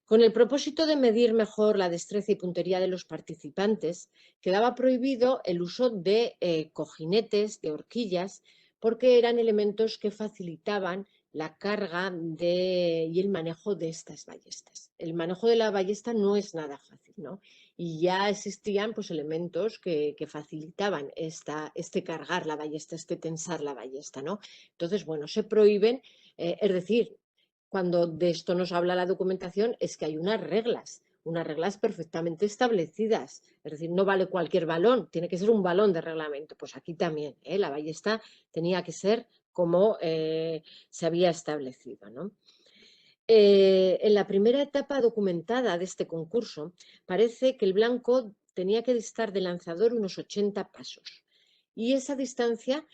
S2: Con el propósito de medir mejor la destreza y puntería de los participantes, quedaba prohibido el uso de cojinetes, de horquillas, porque eran elementos que facilitaban la carga y el manejo de estas ballestas. El manejo de la ballesta no es nada fácil, ¿no? Y ya existían pues, elementos que facilitaban este cargar la ballesta, este tensar la ballesta, ¿no? Entonces, bueno, se prohíben, es decir, cuando de esto nos habla la documentación es que hay unas reglas perfectamente establecidas. Es decir, no vale cualquier balón, tiene que ser un balón de reglamento. Pues aquí también, la ballesta tenía que ser como se había establecido, ¿no? En la primera etapa documentada de este concurso, parece que el blanco tenía que distar del lanzador unos 80 pasos. Y esa distancia,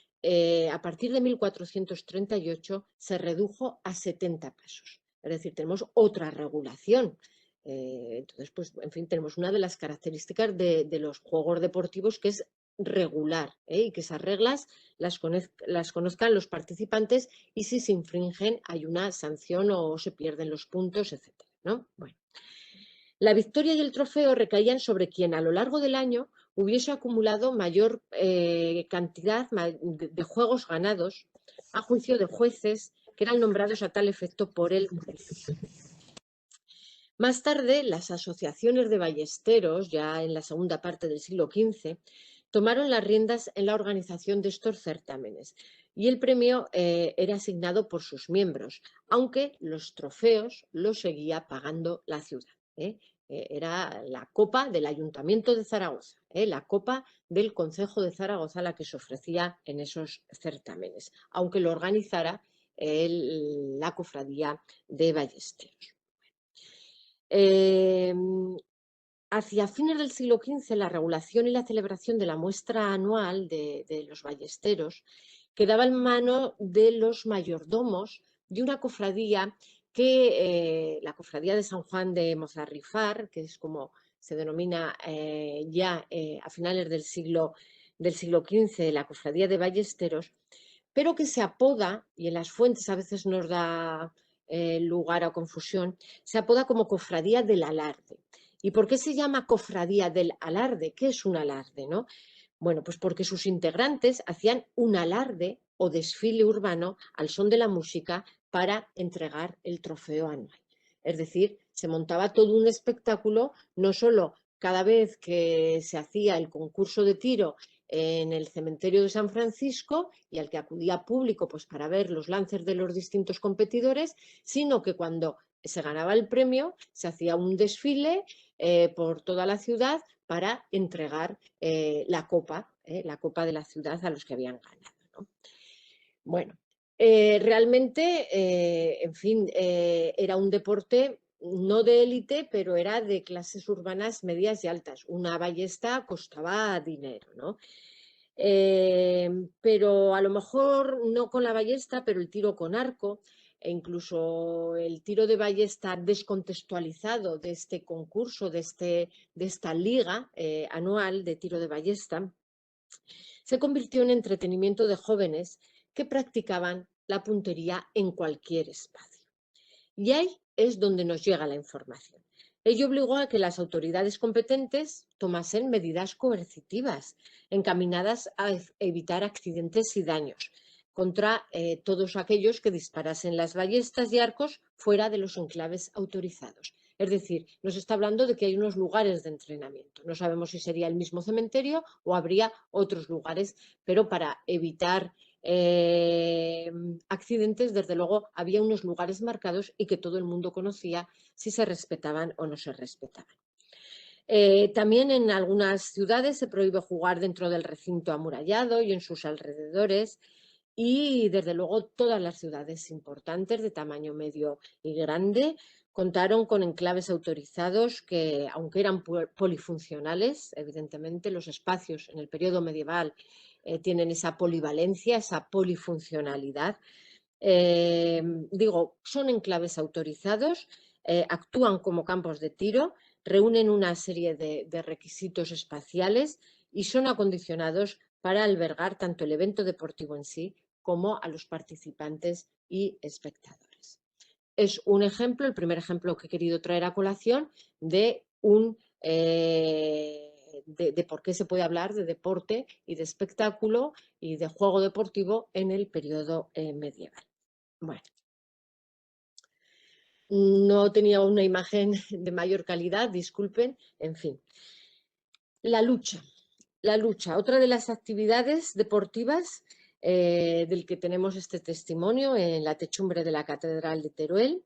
S2: a partir de 1438, se redujo a 70 pasos. Es decir, tenemos otra regulación. Entonces, pues, en fin, tenemos una de las características de los juegos deportivos que es regular, y que esas reglas las conozcan los participantes y si se infringen hay una sanción o se pierden los puntos, etcétera, ¿no? Bueno. La victoria y el trofeo recaían sobre quien a lo largo del año hubiese acumulado mayor cantidad de juegos ganados a juicio de jueces que eran nombrados a tal efecto por el municipio. Más tarde, las asociaciones de ballesteros, ya en la segunda parte del siglo XV, tomaron las riendas en la organización de estos certámenes y el premio era asignado por sus miembros, aunque los trofeos los seguía pagando la ciudad. Era la copa del Ayuntamiento de Zaragoza, la copa del Concejo de Zaragoza, la que se ofrecía en esos certámenes, aunque lo organizara la Cofradía de Ballesteros. Hacia fines del siglo XV, la regulación y la celebración de la muestra anual de los ballesteros quedaba en mano de los mayordomos de una cofradía que la cofradía de San Juan de Mozarrifar, que es como se denomina a finales del siglo XV, la cofradía de Ballesteros, pero que se apoda, y en las fuentes a veces nos da lugar a confusión, se apoda como cofradía del alarde. ¿Y por qué se llama cofradía del alarde? ¿Qué es un alarde, no? Bueno, pues porque sus integrantes hacían un alarde o desfile urbano al son de la música para entregar el trofeo anual. Es decir, se montaba todo un espectáculo, no solo cada vez que se hacía el concurso de tiro en el cementerio de San Francisco y al que acudía público pues, para ver los lances de los distintos competidores, sino que cuando se ganaba el premio se hacía un desfile por toda la ciudad para entregar la copa de la ciudad a los que habían ganado, ¿no? Bueno, realmente, en fin, era un deporte no de élite, pero era de clases urbanas medias y altas. Una ballesta costaba dinero, ¿no? Pero a lo mejor no con la ballesta, pero el tiro con arco e incluso el tiro de ballesta descontextualizado de este concurso, de esta liga anual de tiro de ballesta, se convirtió en entretenimiento de jóvenes que practicaban la puntería en cualquier espacio. Y ahí es donde nos llega la información. Ello obligó a que las autoridades competentes tomasen medidas coercitivas encaminadas a evitar accidentes y daños contra todos aquellos que disparasen las ballestas y arcos fuera de los enclaves autorizados. Es decir, nos está hablando de que hay unos lugares de entrenamiento. No sabemos si sería el mismo cementerio o habría otros lugares, pero para evitar accidentes, desde luego, había unos lugares marcados y que todo el mundo conocía si se respetaban o no se respetaban. También en algunas ciudades se prohíbe jugar dentro del recinto amurallado y en sus alrededores y, desde luego, todas las ciudades importantes de tamaño medio y grande contaron con enclaves autorizados que, aunque eran polifuncionales, evidentemente los espacios en el periodo medieval tienen esa polivalencia, esa polifuncionalidad. Son enclaves autorizados, actúan como campos de tiro, reúnen una serie de requisitos espaciales y son acondicionados para albergar tanto el evento deportivo en sí como a los participantes y espectadores. Es un ejemplo, el primer ejemplo que he querido traer a colación de por qué se puede hablar de deporte y de espectáculo y de juego deportivo en el periodo medieval. Bueno, no tenía una imagen de mayor calidad, disculpen, en fin. La lucha, otra de las actividades deportivas del que tenemos este testimonio en la techumbre de la Catedral de Teruel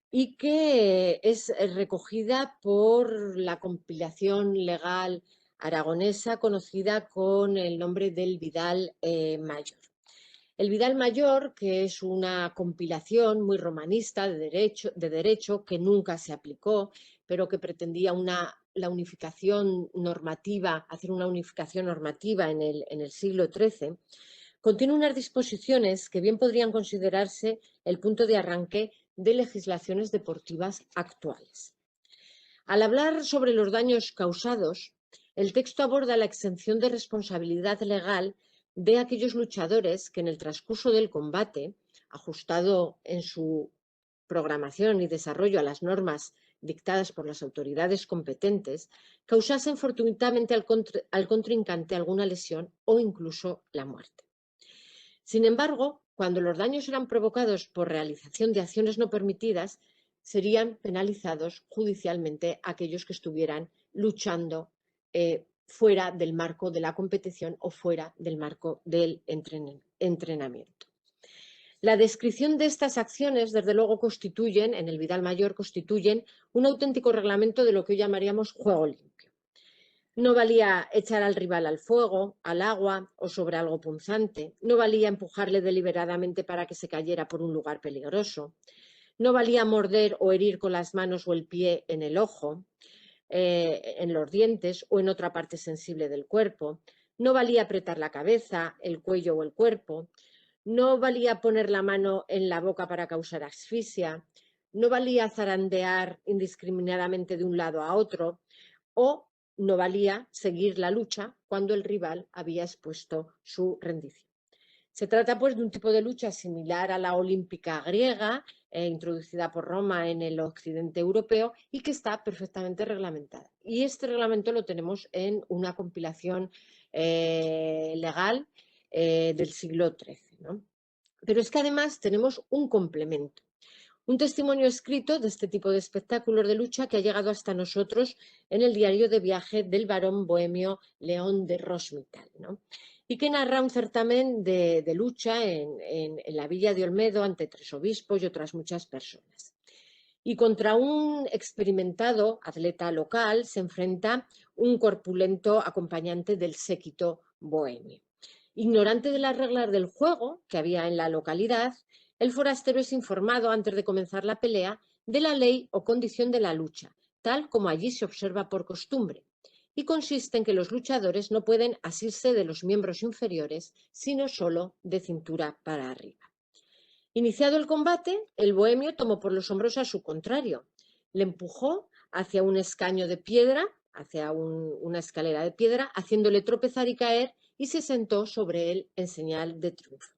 S2: y que es recogida por la compilación legal aragonesa conocida con el nombre del Vidal Mayor. El Vidal Mayor, que es una compilación muy romanista de derecho que nunca se aplicó, pero que pretendía la unificación normativa, hacer una unificación normativa en el siglo XIII, contiene unas disposiciones que bien podrían considerarse el punto de arranque de legislaciones deportivas actuales. Al hablar sobre los daños causados, el texto aborda la exención de responsabilidad legal de aquellos luchadores que en el transcurso del combate, ajustado en su programación y desarrollo a las normas dictadas por las autoridades competentes, causasen fortuitamente al contrincante alguna lesión o incluso la muerte. Sin embargo, cuando los daños eran provocados por realización de acciones no permitidas, serían penalizados judicialmente aquellos que estuvieran luchando fuera del marco de la competición o fuera del marco del entrenamiento. La descripción de estas acciones, desde luego, constituyen, en el Vidal Mayor, constituyen un auténtico reglamento de lo que hoy llamaríamos juego limpio. No valía echar al rival al fuego, al agua o sobre algo punzante. No valía empujarle deliberadamente para que se cayera por un lugar peligroso. No valía morder o herir con las manos o el pie en el ojo, en los dientes o en otra parte sensible del cuerpo. No valía apretar la cabeza, el cuello o el cuerpo. No valía poner la mano en la boca para causar asfixia. No valía zarandear indiscriminadamente de un lado a otro. O no valía seguir la lucha cuando el rival había expuesto su rendición. Se trata, pues, de un tipo de lucha similar a la olímpica griega, introducida por Roma en el occidente europeo y que está perfectamente reglamentada. Y este reglamento lo tenemos en una compilación legal del siglo XIII, ¿no? Pero es que además tenemos un complemento. Un testimonio escrito de este tipo de espectáculos de lucha que ha llegado hasta nosotros en el diario de viaje del barón bohemio León de Rosmital, ¿no? Y que narra un certamen de lucha en la villa de Olmedo ante 3 obispos y otras muchas personas. Y contra un experimentado atleta local se enfrenta un corpulento acompañante del séquito bohemio. Ignorante de las reglas del juego que había en la localidad, el forastero es informado antes de comenzar la pelea de la ley o condición de la lucha, tal como allí se observa por costumbre, y consiste en que los luchadores no pueden asirse de los miembros inferiores, sino solo de cintura para arriba. Iniciado el combate, el bohemio tomó por los hombros a su contrario, le empujó hacia un escaño de piedra, hacia una escalera de piedra, haciéndole tropezar y caer, y se sentó sobre él en señal de triunfo.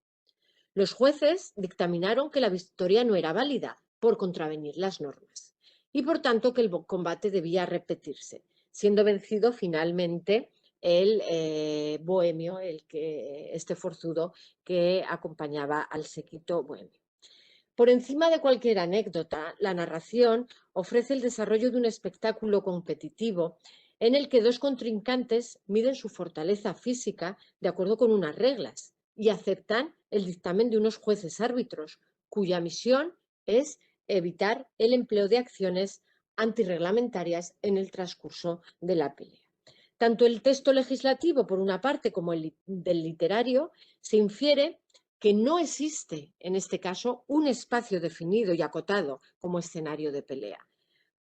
S2: Los jueces dictaminaron que la victoria no era válida por contravenir las normas y, por tanto, que el combate debía repetirse, siendo vencido finalmente el bohemio, este forzudo que acompañaba al séquito bohemio. Por encima de cualquier anécdota, la narración ofrece el desarrollo de un espectáculo competitivo en el que 2 contrincantes miden su fortaleza física de acuerdo con unas reglas y aceptan el dictamen de unos jueces árbitros, cuya misión es evitar el empleo de acciones antirreglamentarias en el transcurso de la pelea. Tanto el texto legislativo, por una parte, como el del literario, se infiere que no existe, en este caso, un espacio definido y acotado como escenario de pelea,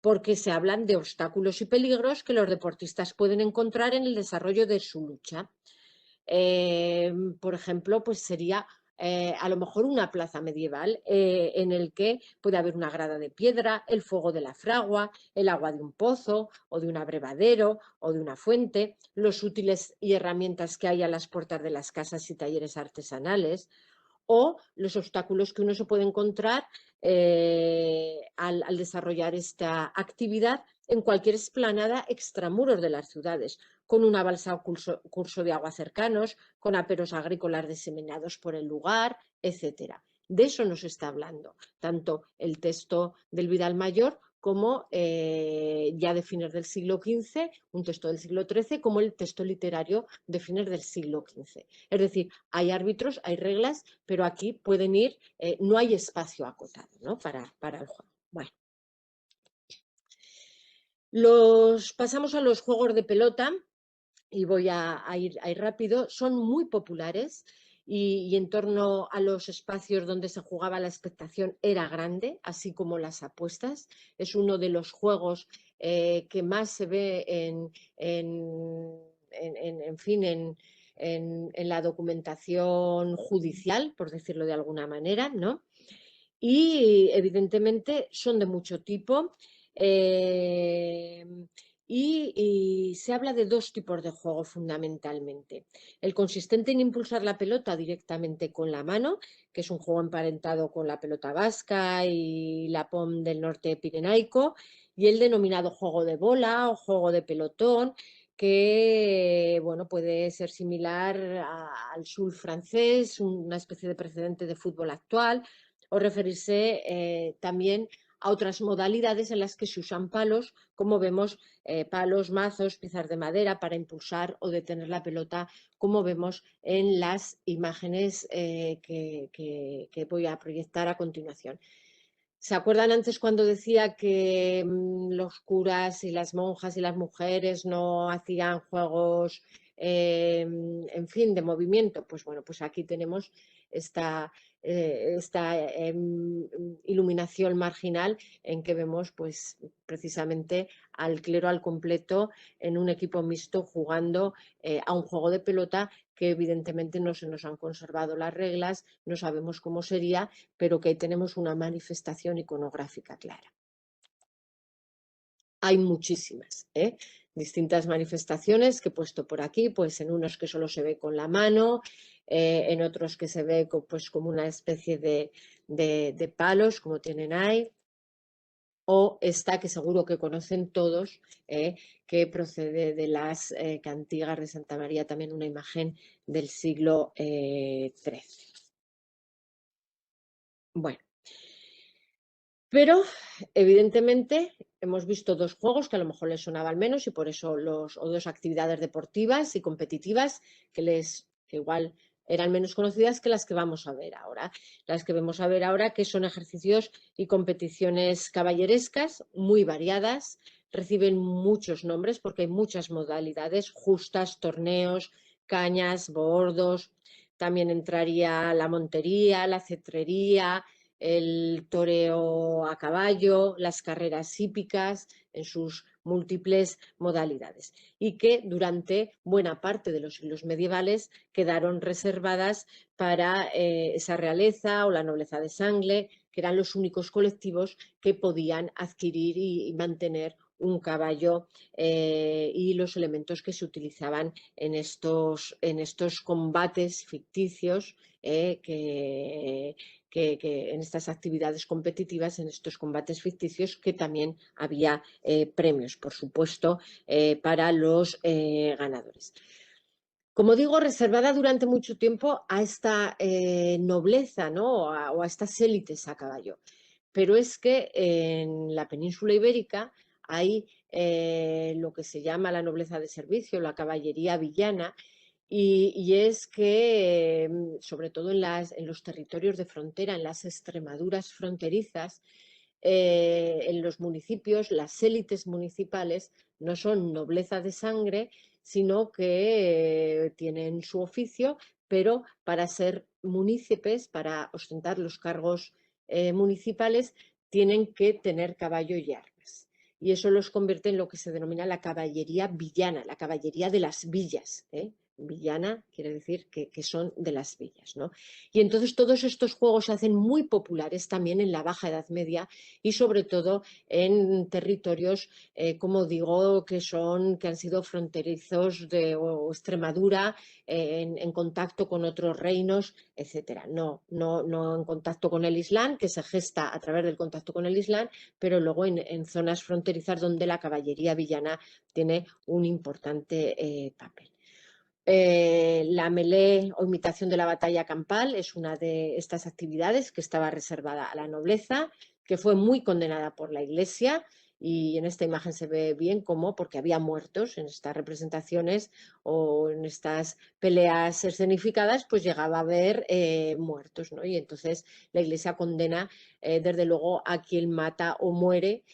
S2: porque se hablan de obstáculos y peligros que los deportistas pueden encontrar en el desarrollo de su lucha. Por ejemplo, pues sería a lo mejor una plaza medieval en el que puede haber una grada de piedra, el fuego de la fragua, el agua de un pozo o de un abrevadero o de una fuente, los útiles y herramientas que hay a las puertas de las casas y talleres artesanales, o los obstáculos que uno se puede encontrar al desarrollar esta actividad en cualquier explanada extramuros de las ciudades, con una balsa o curso de agua cercanos, con aperos agrícolas diseminados por el lugar, etcétera. De eso nos está hablando tanto el texto del Vidal Mayor como ya de fines del siglo XV, un texto del siglo XIII, como el texto literario de fines del siglo XV. Es decir, hay árbitros, hay reglas, pero aquí pueden ir, no hay espacio acotado, ¿no? para el juego. Bueno. Pasamos a los juegos de pelota y voy a ir rápido. Son muy populares y en torno a los espacios donde se jugaba la expectación era grande, así como las apuestas. Es uno de los juegos que más se ve en la documentación judicial, por decirlo de alguna manera, ¿no? Y evidentemente son de mucho tipo. Y se habla de 2 tipos de juego fundamentalmente. El consistente en impulsar la pelota directamente con la mano, que es un juego emparentado con la pelota vasca y la POM del norte pirenaico, y el denominado juego de bola o juego de pelotón, que bueno, puede ser similar al sul francés, una especie de precedente de fútbol actual, o referirse también a otras modalidades en las que se usan palos, como vemos, palos, mazos, piezas de madera para impulsar o detener la pelota, como vemos en las imágenes que voy a proyectar a continuación. ¿Se acuerdan antes cuando decía que los curas y las monjas y las mujeres no hacían juegos, en fin, de movimiento? Pues bueno, pues aquí tenemos esta iluminación marginal en que vemos pues precisamente al clero al completo en un equipo mixto jugando a un juego de pelota que evidentemente no se nos han conservado las reglas, no sabemos cómo sería, pero que ahí tenemos una manifestación iconográfica clara. Hay muchísimas, distintas manifestaciones que he puesto por aquí, pues en unos que solo se ve con la mano, en otros que se ve pues como una especie de palos, como tienen ahí, o esta que seguro que conocen todos, que procede de las cantigas de Santa María, también una imagen del siglo XIII. Bueno, pero evidentemente hemos visto dos juegos que a lo mejor les sonaban menos y por eso o dos actividades deportivas y competitivas que igual eran menos conocidas que las que vamos a ver ahora. Las que vamos a ver ahora, que son ejercicios y competiciones caballerescas muy variadas, reciben muchos nombres porque hay muchas modalidades, justas, torneos, cañas, bordos, también entraría la montería, la cetrería, el toreo a caballo, las carreras hípicas en sus múltiples modalidades y que durante buena parte de los siglos medievales quedaron reservadas para esa realeza o la nobleza de sangre, que eran los únicos colectivos que podían adquirir y mantener un caballo y los elementos que se utilizaban en estos combates ficticios que en estas actividades competitivas, en estos combates ficticios, que también había premios, por supuesto, para los ganadores. Como digo, reservada durante mucho tiempo a esta nobleza, ¿no? o a estas élites a caballo. Pero es que en la península ibérica hay lo que se llama la nobleza de servicio, la caballería villana, y es que, sobre todo en los territorios de frontera, en las Extremaduras fronterizas, en los municipios, las élites municipales no son nobleza de sangre, sino que tienen su oficio, pero para ser munícipes, para ostentar los cargos municipales, tienen que tener caballo y armas. Y eso los convierte en lo que se denomina la caballería villana, la caballería de las villas. Villana quiere decir que son de las villas, ¿no? Y entonces todos estos juegos se hacen muy populares también en la Baja Edad Media y sobre todo en territorios, como digo, que han sido fronterizos o Extremadura, en contacto con otros reinos, etcétera. No en contacto con el Islam, que se gesta a través del contacto con el Islam, pero luego en zonas fronterizas donde la caballería villana tiene un importante papel. La melé o imitación de la batalla campal es una de estas actividades que estaba reservada a la nobleza, que fue muy condenada por la Iglesia, y en esta imagen se ve bien cómo, porque había muertos en estas representaciones o en estas peleas escenificadas, pues llegaba a haber muertos, ¿no? Y entonces la Iglesia condena desde luego a quien mata o muere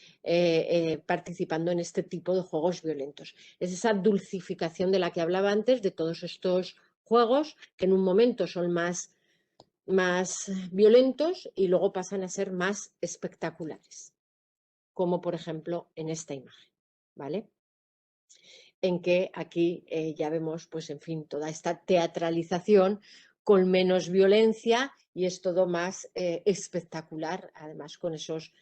S2: participando en este tipo de juegos violentos. Es esa dulcificación de la que hablaba antes, de todos estos juegos que en un momento son más violentos y luego pasan a ser más espectaculares, como por ejemplo en esta imagen, ¿vale? En que aquí ya vemos, pues en fin, toda esta teatralización con menos violencia y es todo más espectacular, además con esos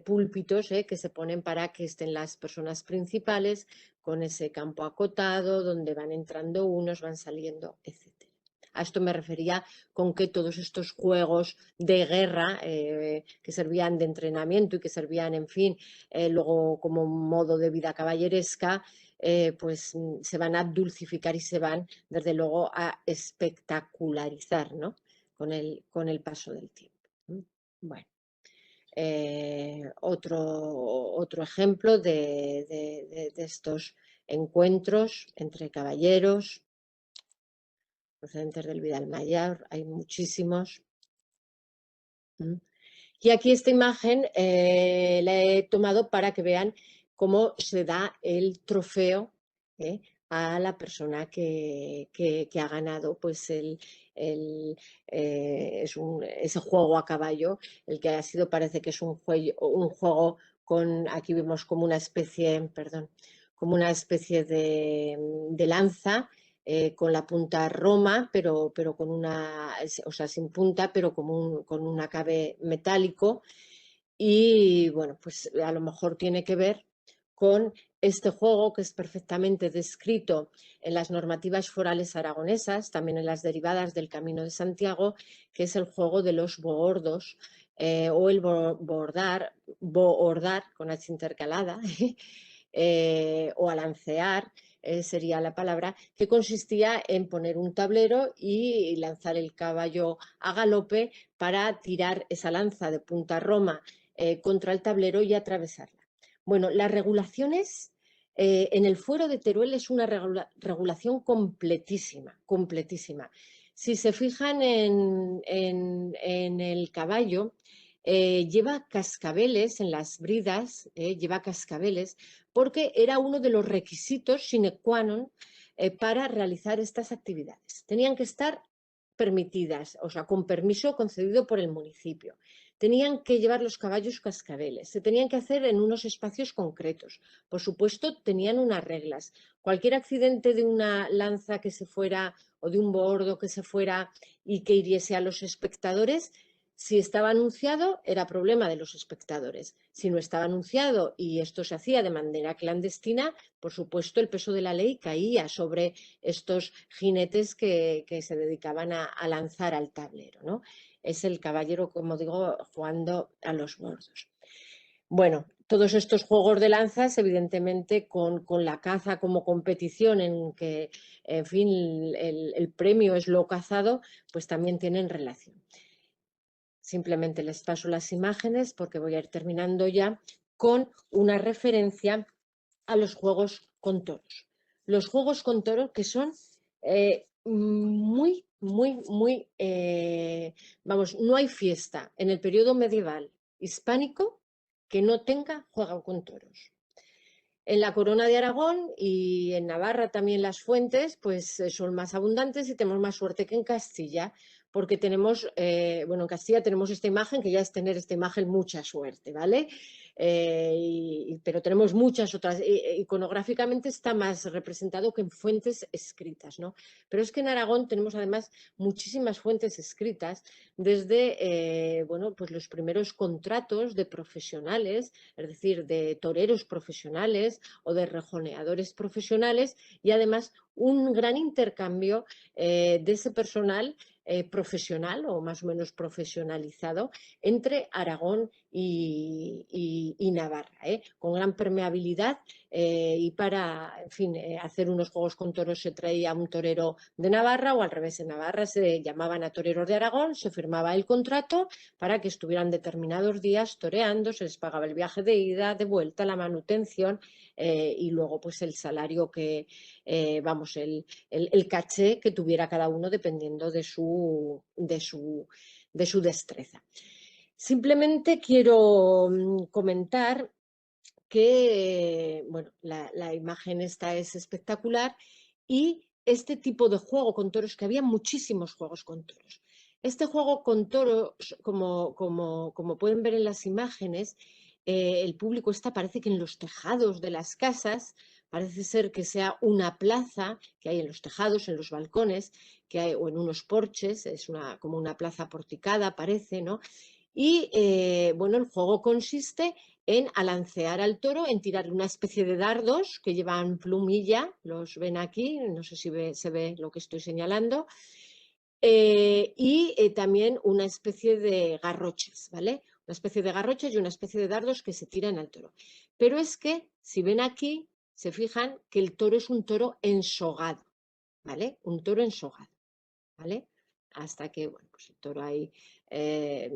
S2: púlpitos que se ponen para que estén las personas principales, con ese campo acotado, donde van entrando unos, van saliendo, etc. A esto me refería con que todos estos juegos de guerra que servían de entrenamiento y que servían, en fin, luego como modo de vida caballeresca, pues se van a dulcificar y se van, desde luego, a espectacularizar, ¿no? con el paso del tiempo. Bueno. otro ejemplo de estos encuentros entre caballeros procedentes del Vidal Mayor, hay muchísimos. Y aquí esta imagen la he tomado para que vean cómo se da el trofeo a la persona que ha ganado pues ese juego a caballo. El que ha sido parece que es un juego con, aquí vemos como una especie, perdón, como una especie de lanza con la punta roma, pero con una, o sea, sin punta, pero con un acabe metálico. Y bueno, pues a lo mejor tiene que ver con este juego que es perfectamente descrito en las normativas forales aragonesas, también en las derivadas del Camino de Santiago, que es el juego de los boordos o el boordar con H intercalada, o alancear, sería la palabra, que consistía en poner un tablero y lanzar el caballo a galope para tirar esa lanza de punta roma contra el tablero y atravesarla. Bueno, las regulaciones en el fuero de Teruel es una regulación completísima, completísima. Si se fijan en el caballo, lleva cascabeles en las bridas, lleva cascabeles, porque era uno de los requisitos sine qua non para realizar estas actividades. Tenían que estar permitidas, o sea, con permiso concedido por el municipio. Tenían que llevar los caballos cascabeles, se tenían que hacer en unos espacios concretos. Por supuesto, tenían unas reglas. Cualquier accidente de una lanza que se fuera o de un bordo que se fuera y que hiriese a los espectadores, si estaba anunciado, era problema de los espectadores. Si no estaba anunciado y esto se hacía de manera clandestina, por supuesto, el peso de la ley caía sobre estos jinetes que se dedicaban a lanzar al tablero, ¿no? Es el caballero, como digo, jugando a los bordos. Bueno, todos estos juegos de lanzas, evidentemente, con la caza como competición en que, en fin, el premio es lo cazado, pues también tienen relación. Simplemente les paso las imágenes porque voy a ir terminando ya con una referencia a los juegos con toros. Los juegos con toros que son muy, vamos, no hay fiesta en el periodo medieval hispánico que no tenga juego con toros. En la Corona de Aragón y en Navarra también las fuentes pues son más abundantes y tenemos más suerte que en Castilla, porque tenemos, bueno, en Castilla tenemos esta imagen, que ya es tener esta imagen mucha suerte, ¿vale? Pero tenemos muchas otras, iconográficamente está más representado que en fuentes escritas, ¿no? Pero es que en Aragón tenemos además muchísimas fuentes escritas desde, bueno, pues los primeros contratos de profesionales, es decir, de toreros profesionales o de rejoneadores profesionales, y además un gran intercambio de ese personal profesional o más o menos profesionalizado entre Aragón y Navarra, con gran permeabilidad, y para, en fin, hacer unos juegos con toros se traía un torero de Navarra, o al revés, en Navarra se llamaban a toreros de Aragón, se firmaba el contrato para que estuvieran determinados días toreando, se les pagaba el viaje de ida, de vuelta, la manutención, y luego pues el salario que, vamos, el caché que tuviera cada uno dependiendo de su destreza. Simplemente quiero comentar que, bueno, la imagen esta es espectacular, y este tipo de juego con toros, que había muchísimos juegos con toros. Este juego con toros, como pueden ver en las imágenes, el público está, parece que en los tejados de las casas, parece ser que sea una plaza que hay en los tejados, en los balcones, que hay, o en unos porches, es como una plaza porticada, parece, ¿no? Y bueno, el juego consiste en alancear al toro, en tirarle una especie de dardos que llevan plumilla, los ven aquí, no sé si se ve lo que estoy señalando, y también una especie de garroches, ¿vale? Una especie de garroches y una especie de dardos que se tiran al toro. Pero es que, si ven aquí, se fijan que el toro es un toro ensogado, ¿vale? Un toro ensogado, ¿vale? Hasta que, bueno, pues el toro ahí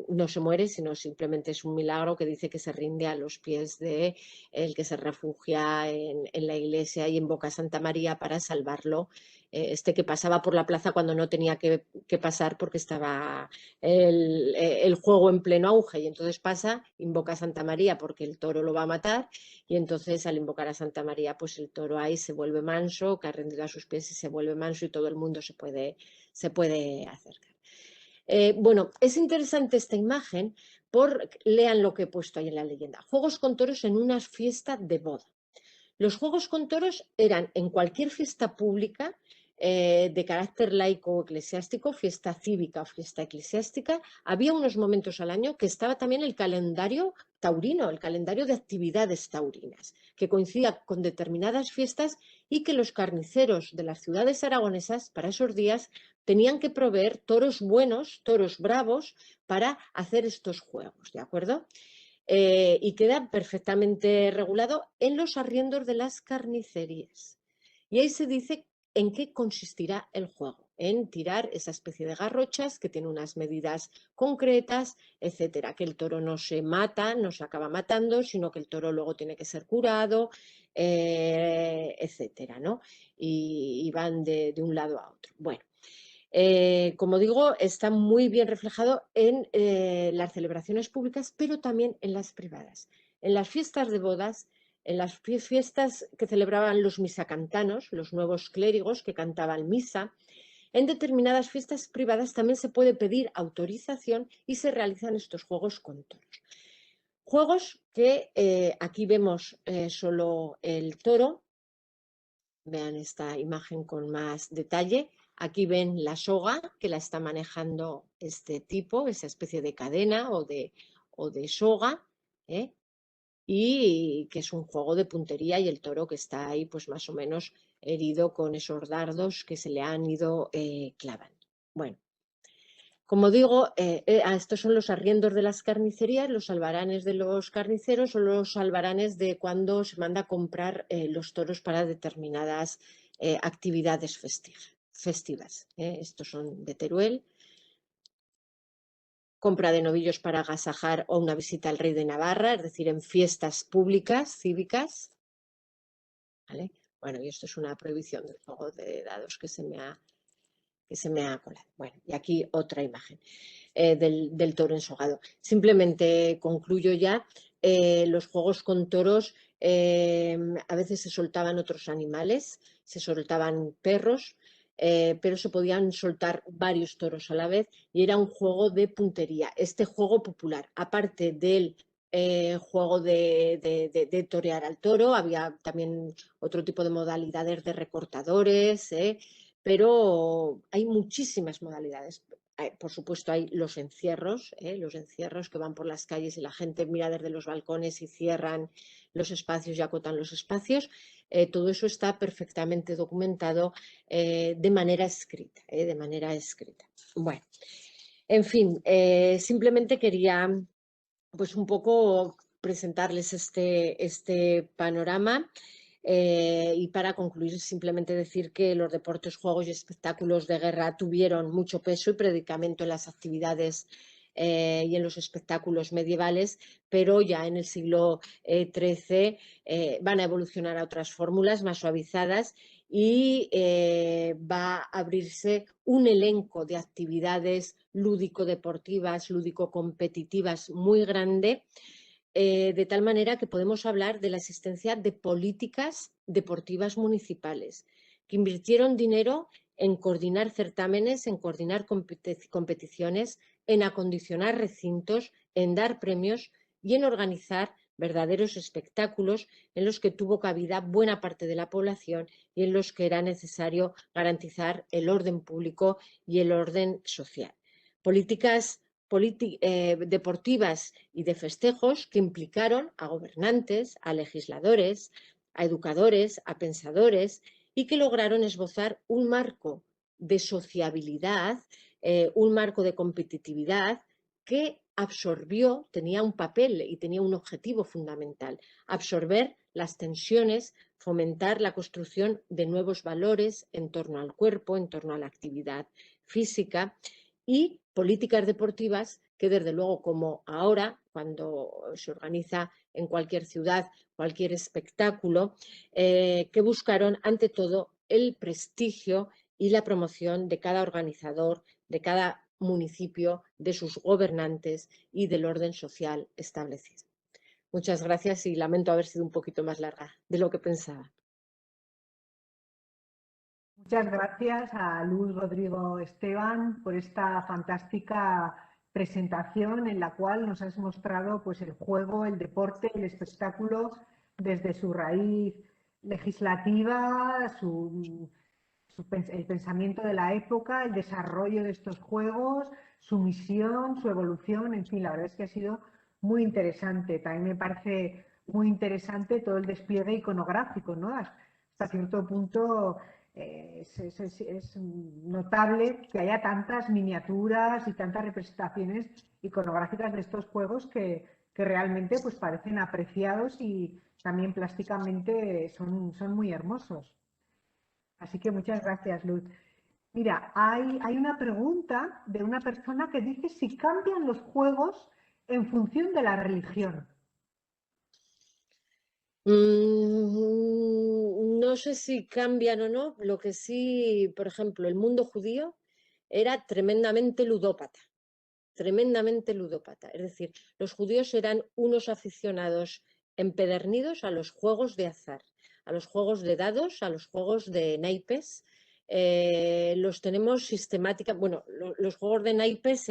S2: no se muere, sino simplemente es un milagro que dice que se rinde a los pies de el que se refugia en la iglesia y invoca a Santa María para salvarlo, que pasaba por la plaza cuando no tenía que pasar porque estaba el juego en pleno auge, y entonces pasa, invoca a Santa María porque el toro lo va a matar, y entonces al invocar a Santa María pues el toro ahí se vuelve manso, que ha rendido a sus pies y se vuelve manso y todo el mundo se puede acercar. Bueno, es interesante esta imagen lean lo que he puesto ahí en la leyenda. Juegos con toros en una fiesta de boda. Los juegos con toros eran en cualquier fiesta pública de carácter laico o eclesiástico, fiesta cívica o fiesta eclesiástica. Había unos momentos al año que estaba también el calendario taurino, el calendario de actividades taurinas, que coincidía con determinadas fiestas y que los carniceros de las ciudades aragonesas para esos días tenían que proveer toros buenos, toros bravos, para hacer estos juegos, ¿de acuerdo? Y queda perfectamente regulado en los arriendos de las carnicerías. Y ahí se dice en qué consistirá el juego, en tirar esa especie de garrochas que tiene unas medidas concretas, etcétera, que el toro no se mata, no se acaba matando, sino que el toro luego tiene que ser curado, etcétera, ¿no? Y van de un lado a otro. Bueno. Como digo, está muy bien reflejado en las celebraciones públicas, pero también en las privadas. En las fiestas de bodas, en las fiestas que celebraban los misacantanos, los nuevos clérigos que cantaban misa, en determinadas fiestas privadas también se puede pedir autorización y se realizan estos juegos con toros. Juegos que aquí vemos solo el toro. Vean esta imagen con más detalle. Aquí ven la soga que la está manejando este tipo, esa especie de cadena o de soga, y que es un juego de puntería, y el toro que está ahí pues más o menos herido con esos dardos que se le han ido clavando. Bueno, como digo, estos son los arriendos de las carnicerías, los albaranes de los carniceros o los albaranes de cuando se manda a comprar los toros para determinadas actividades festivas. Estos son de Teruel. Compra de novillos para agasajar o una visita al rey de Navarra, es decir, en fiestas públicas, cívicas. ¿Vale? Bueno, y esto es una prohibición del juego de dados que se me ha colado. Bueno, y aquí otra imagen del toro ensogado. Simplemente concluyo ya. Los juegos con toros, a veces se soltaban otros animales, se soltaban perros, pero se podían soltar varios toros a la vez y era un juego de puntería. Este juego popular, aparte del juego de torear al toro, había también otro tipo de modalidades de recortadores, pero hay muchísimas modalidades. Por supuesto, hay los encierros que van por las calles y la gente mira desde los balcones y cierran los espacios y acotan los espacios. Todo eso está perfectamente documentado de manera escrita. Bueno, en fin, simplemente quería pues un poco presentarles este panorama. Y para concluir, simplemente decir que los deportes, juegos y espectáculos de guerra tuvieron mucho peso y predicamento en las actividades y en los espectáculos medievales, pero ya en el siglo XIII van a evolucionar a otras fórmulas más suavizadas y va a abrirse un elenco de actividades lúdico-deportivas, lúdico-competitivas muy grande, de tal manera que podemos hablar de la existencia de políticas deportivas municipales que invirtieron dinero en coordinar certámenes, en coordinar competiciones, en acondicionar recintos, en dar premios y en organizar verdaderos espectáculos en los que tuvo cabida buena parte de la población y en los que era necesario garantizar el orden público y el orden social. Políticas deportivas y de festejos que implicaron a gobernantes, a legisladores, a educadores, a pensadores y que lograron esbozar un marco de sociabilidad, un marco de competitividad que absorbió, tenía un papel y tenía un objetivo fundamental: absorber las tensiones, fomentar la construcción de nuevos valores en torno al cuerpo, en torno a la actividad física, y políticas deportivas que desde luego, como ahora, cuando se organiza en cualquier ciudad cualquier espectáculo, que buscaron ante todo el prestigio y la promoción de cada organizador, de cada municipio, de sus gobernantes y del orden social establecido. Muchas gracias y lamento haber sido un poquito más larga de lo que pensaba.
S1: Muchas gracias a Luz Rodrigo Esteban por esta fantástica presentación en la cual nos has mostrado pues, el juego, el deporte, el espectáculo desde su raíz legislativa, el pensamiento de la época, el desarrollo de estos juegos, su misión, su evolución, en fin, la verdad es que ha sido muy interesante. También me parece muy interesante todo el despliegue iconográfico, ¿no? Hasta cierto punto es notable que haya tantas miniaturas y tantas representaciones iconográficas de estos juegos que realmente pues, parecen apreciados y también plásticamente son muy hermosos. Así que muchas gracias, Luz. Mira, hay una pregunta de una persona que dice si cambian los juegos en función de la religión.
S2: No sé si cambian o no. Lo que sí, por ejemplo, el mundo judío era tremendamente ludópata. Tremendamente ludópata. Es decir, los judíos eran unos aficionados empedernidos a los juegos de azar, a los juegos de dados, a los juegos de naipes. Los tenemos sistemática. Bueno, los juegos de naipes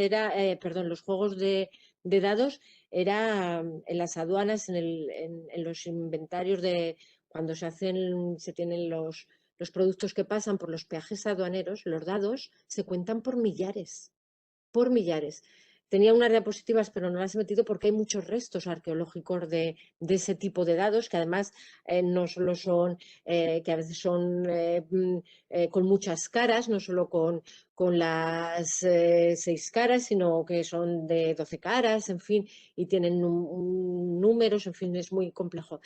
S2: perdón, los juegos de dados era en las aduanas, en los inventarios de cuando se tienen los productos que pasan por los peajes aduaneros, los dados se cuentan por millares. Por millares. Tenía unas diapositivas, pero no las he metido porque hay muchos restos arqueológicos de ese tipo de dados, que además no solo son, que a veces son con muchas caras, no solo con las 6 caras, sino que son de 12 caras, en fin, y tienen números, en fin, es muy complejo.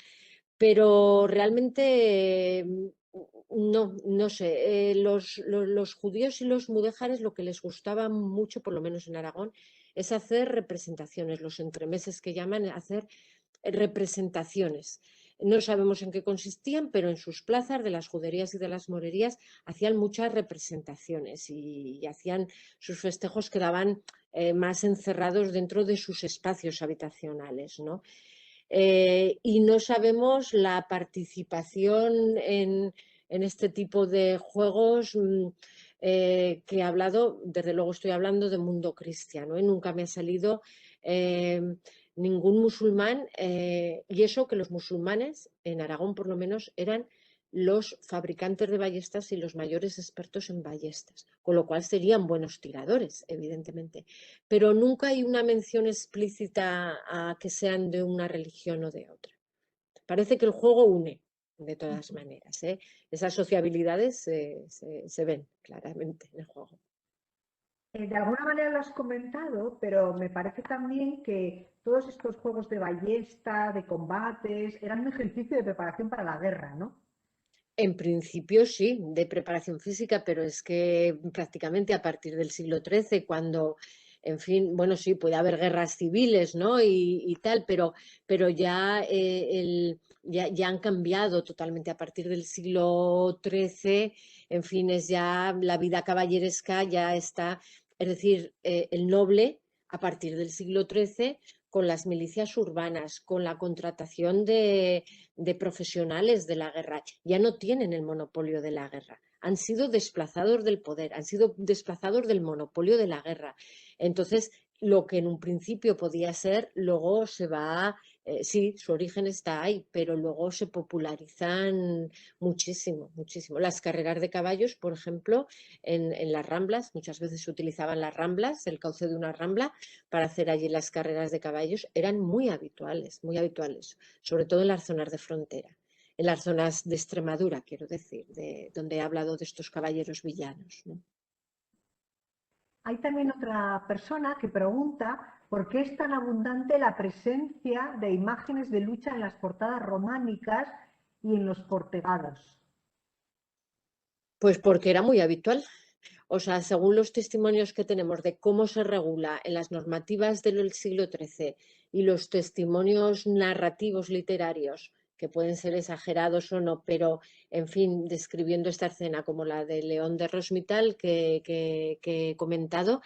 S2: Pero realmente no sé, los judíos y los mudéjares lo que les gustaba mucho, por lo menos en Aragón, es hacer representaciones, los entremeses que llaman, hacer representaciones. No sabemos en qué consistían, pero en sus plazas de las juderías y de las morerías hacían muchas representaciones y hacían sus festejos, quedaban más encerrados dentro de sus espacios habitacionales, ¿no? Y no sabemos la participación en este tipo de juegos que he hablado. Desde luego estoy hablando de mundo cristiano, nunca me ha salido ningún musulmán, y eso que los musulmanes, en Aragón por lo menos, eran los fabricantes de ballestas y los mayores expertos en ballestas, con lo cual serían buenos tiradores, evidentemente. Pero nunca hay una mención explícita a que sean de una religión o de otra. Parece que el juego une, de todas maneras, ¿eh? Esas sociabilidades se ven claramente en el juego.
S1: De alguna manera lo has comentado, pero me parece también que todos estos juegos de ballesta, de combates, eran un ejercicio de preparación para la guerra, ¿no?
S2: En principio sí, de preparación física, pero es que prácticamente a partir del siglo XIII, cuando, en fin, bueno, sí, puede haber guerras civiles, ¿no? Y tal, pero ya, ya han cambiado totalmente a partir del siglo XIII, en fin, es ya la vida caballeresca ya está, es decir, el noble a partir del siglo XIII con las milicias urbanas, con la contratación de profesionales de la guerra, ya no tienen el monopolio de la guerra, han sido desplazados del poder, han sido desplazados del monopolio de la guerra. Entonces, lo que en un principio podía ser, luego se va, sí, su origen está ahí, pero luego se popularizan muchísimo, muchísimo. Las carreras de caballos, por ejemplo, en las ramblas, muchas veces se utilizaban las ramblas, el cauce de una rambla, para hacer allí las carreras de caballos, eran muy habituales, sobre todo en las zonas de frontera, en las zonas de Extremadura, quiero decir, donde he hablado de estos caballeros villanos, ¿no?
S1: Hay también otra persona que pregunta por qué es tan abundante la presencia de imágenes de lucha en las portadas románicas y en los portegados.
S2: Pues porque era muy habitual. O sea, según los testimonios que tenemos de cómo se regula en las normativas del siglo XIII y los testimonios narrativos literarios, que pueden ser exagerados o no, pero en fin, describiendo esta escena como la de León de Rosmital que he comentado,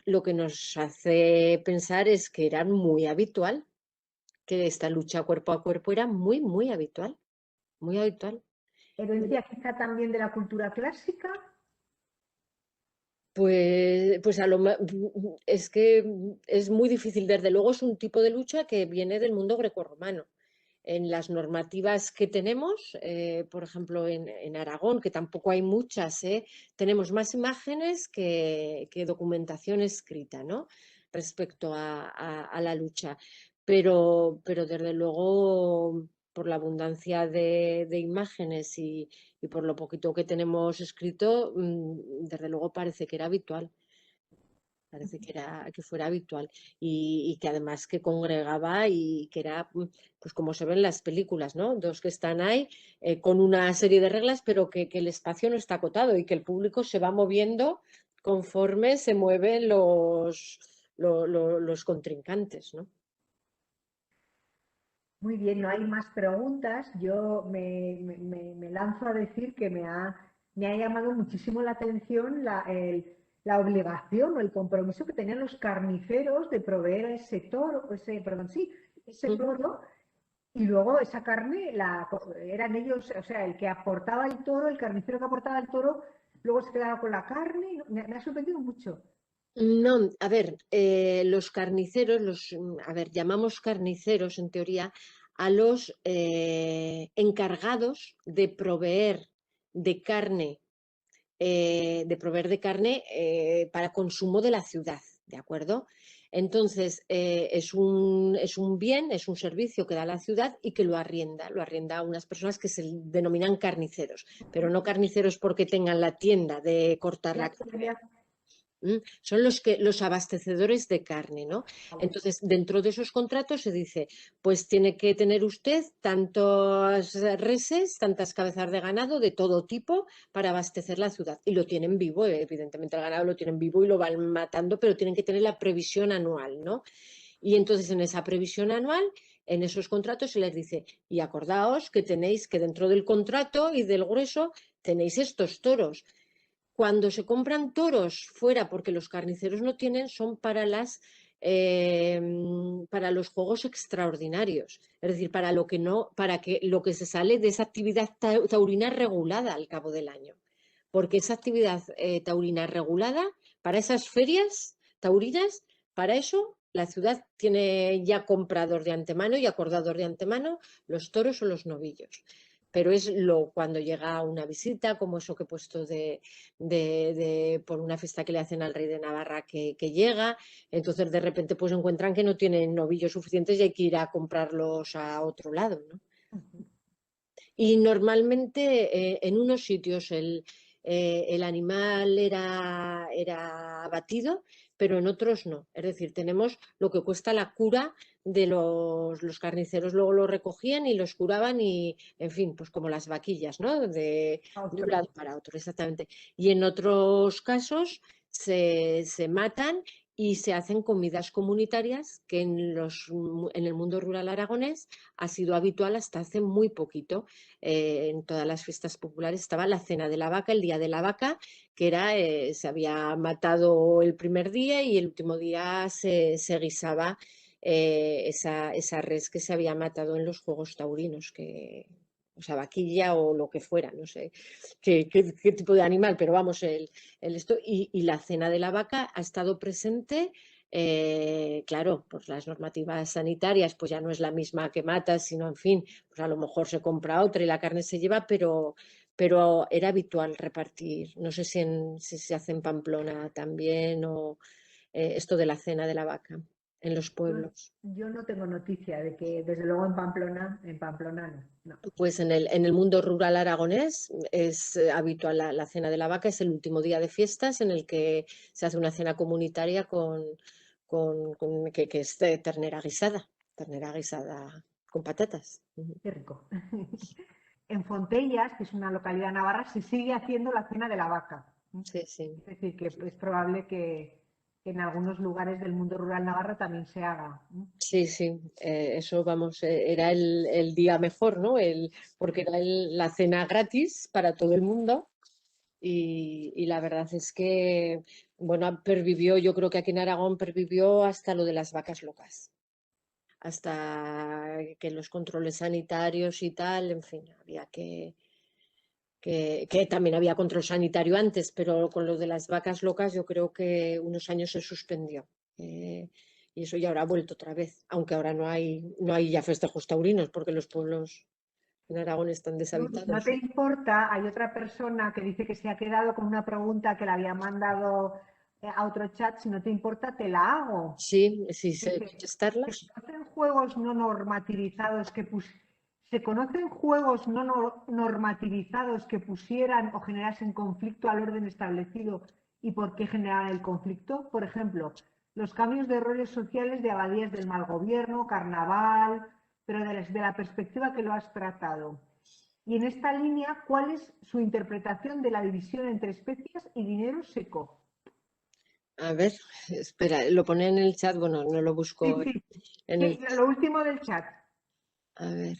S2: lo que nos hace pensar es que era muy habitual, que esta lucha cuerpo a cuerpo era muy, muy habitual, muy habitual.
S1: Herencia quizá también de la cultura clásica.
S2: Pues es que es muy difícil. Desde luego es un tipo de lucha que viene del mundo grecorromano. En las normativas que tenemos, por ejemplo, en Aragón, que tampoco hay muchas, tenemos más imágenes que documentación escrita, ¿no? Respecto a la lucha. Pero desde luego, por la abundancia de imágenes y por lo poquito que tenemos escrito, desde luego parece que era habitual. Parece que fuera habitual y que además que congregaba y que era, pues como se ve en las películas, ¿no? Dos que están ahí con una serie de reglas, pero que el espacio no está acotado y que el público se va moviendo conforme se mueven los contrincantes, ¿no?
S1: Muy bien, no hay más preguntas. Yo me lanzo a decir que me ha llamado muchísimo la atención la obligación o el compromiso que tenían los carniceros de proveer a ese toro, perdón, sí, ese toro, y luego esa carne eran ellos, o sea, el que aportaba el toro, el carnicero que aportaba el toro, luego se quedaba con la carne. Me ha sorprendido mucho.
S2: No, a ver, los carniceros, a ver, llamamos carniceros en teoría a los encargados de proveer de carne para consumo de la ciudad, ¿de acuerdo? Entonces, es un bien, es un servicio que da la ciudad y que lo arrienda a unas personas que se denominan carniceros, pero no carniceros porque tengan la tienda de cortar la carne. Son los abastecedores de carne, ¿no? Entonces, dentro de esos contratos se dice, pues tiene que tener usted tantas reses, tantas cabezas de ganado de todo tipo para abastecer la ciudad. Y lo tienen vivo, evidentemente el ganado lo tienen vivo y lo van matando, pero tienen que tener la previsión anual, ¿no? Y entonces en esa previsión anual, en esos contratos se les dice, y acordaos que tenéis que dentro del contrato y del grueso tenéis estos toros. Cuando se compran toros fuera, porque los carniceros no tienen, son eh, para los juegos extraordinarios. Es decir, para que lo que se sale de esa actividad taurina regulada al cabo del año. Porque esa actividad taurina regulada, para esas ferias taurinas, para eso la ciudad tiene ya comprados de antemano y acordados de antemano los toros o los novillos. Pero es cuando llega una visita, como eso que he puesto por una fiesta que le hacen al rey de Navarra que llega, entonces de repente pues encuentran que no tienen novillos suficientes y hay que ir a comprarlos a otro lado, ¿no? Y normalmente en unos sitios el animal era abatido, pero en otros no. Es decir, tenemos lo que cuesta la cura de los carniceros, luego lo recogían y los curaban y, en fin, pues como las vaquillas, ¿no? De un lado para otro, exactamente. Y en otros casos se matan y se hacen comidas comunitarias que en el mundo rural aragonés ha sido habitual hasta hace muy poquito. En todas las fiestas populares estaba la cena de la vaca, el día de la vaca, que se había matado el primer día y el último día se guisaba esa res que se había matado en los juegos taurinos, o sea, vaquilla o lo que fuera, no sé qué tipo de animal, pero vamos, y la cena de la vaca ha estado presente. Claro, pues las normativas sanitarias pues ya no es la misma que matas, sino en fin, pues a lo mejor se compra otra y la carne se lleva, pero era habitual repartir. No sé si se hace en Pamplona también o esto de la cena de la vaca en los pueblos.
S1: Yo no tengo noticia de que, desde luego en Pamplona no. No.
S2: Pues en el mundo rural aragonés es habitual la cena de la vaca, es el último día de fiestas en el que se hace una cena comunitaria que es de ternera guisada con patatas.
S1: Qué rico. En Fontellas, que es una localidad navarra, se sigue haciendo la cena de la vaca.
S2: Sí, sí.
S1: Es decir, que es probable que en algunos lugares del mundo rural navarro también se haga.
S2: Sí, sí, eso vamos, era el día mejor, ¿no? Porque era la cena gratis para todo el mundo y la verdad es que, bueno, pervivió, yo creo que aquí en Aragón pervivió hasta lo de las vacas locas, hasta que los controles sanitarios y tal, en fin, había que también había control sanitario antes, pero con lo de las vacas locas yo creo que unos años se suspendió. Y eso ya ahora ha vuelto otra vez, aunque ahora no hay ya festejos taurinos porque los pueblos en Aragón están
S1: ¿No te
S2: deshabitados.
S1: importa? Hay otra persona que dice que se ha quedado con una pregunta que le había mandado a otro chat. Si no te importa, te la hago.
S2: Sí, sí sé
S1: Dice, ¿se
S2: contestarlas.
S1: conocen juegos no normativizados ¿se conocen juegos no normativizados que pusieran o generasen conflicto al orden establecido y por qué generaban el conflicto? Por ejemplo, los cambios de roles sociales de abadías del mal gobierno, carnaval, pero desde la perspectiva que lo has tratado. Y en esta línea, ¿cuál es su interpretación de la división entre especias y dinero seco?
S2: A ver, espera, lo pone en el chat, bueno, no lo
S1: Sí,
S2: busco
S1: sí.
S2: en
S1: Sí,
S2: el...
S1: lo último del chat.
S2: A ver,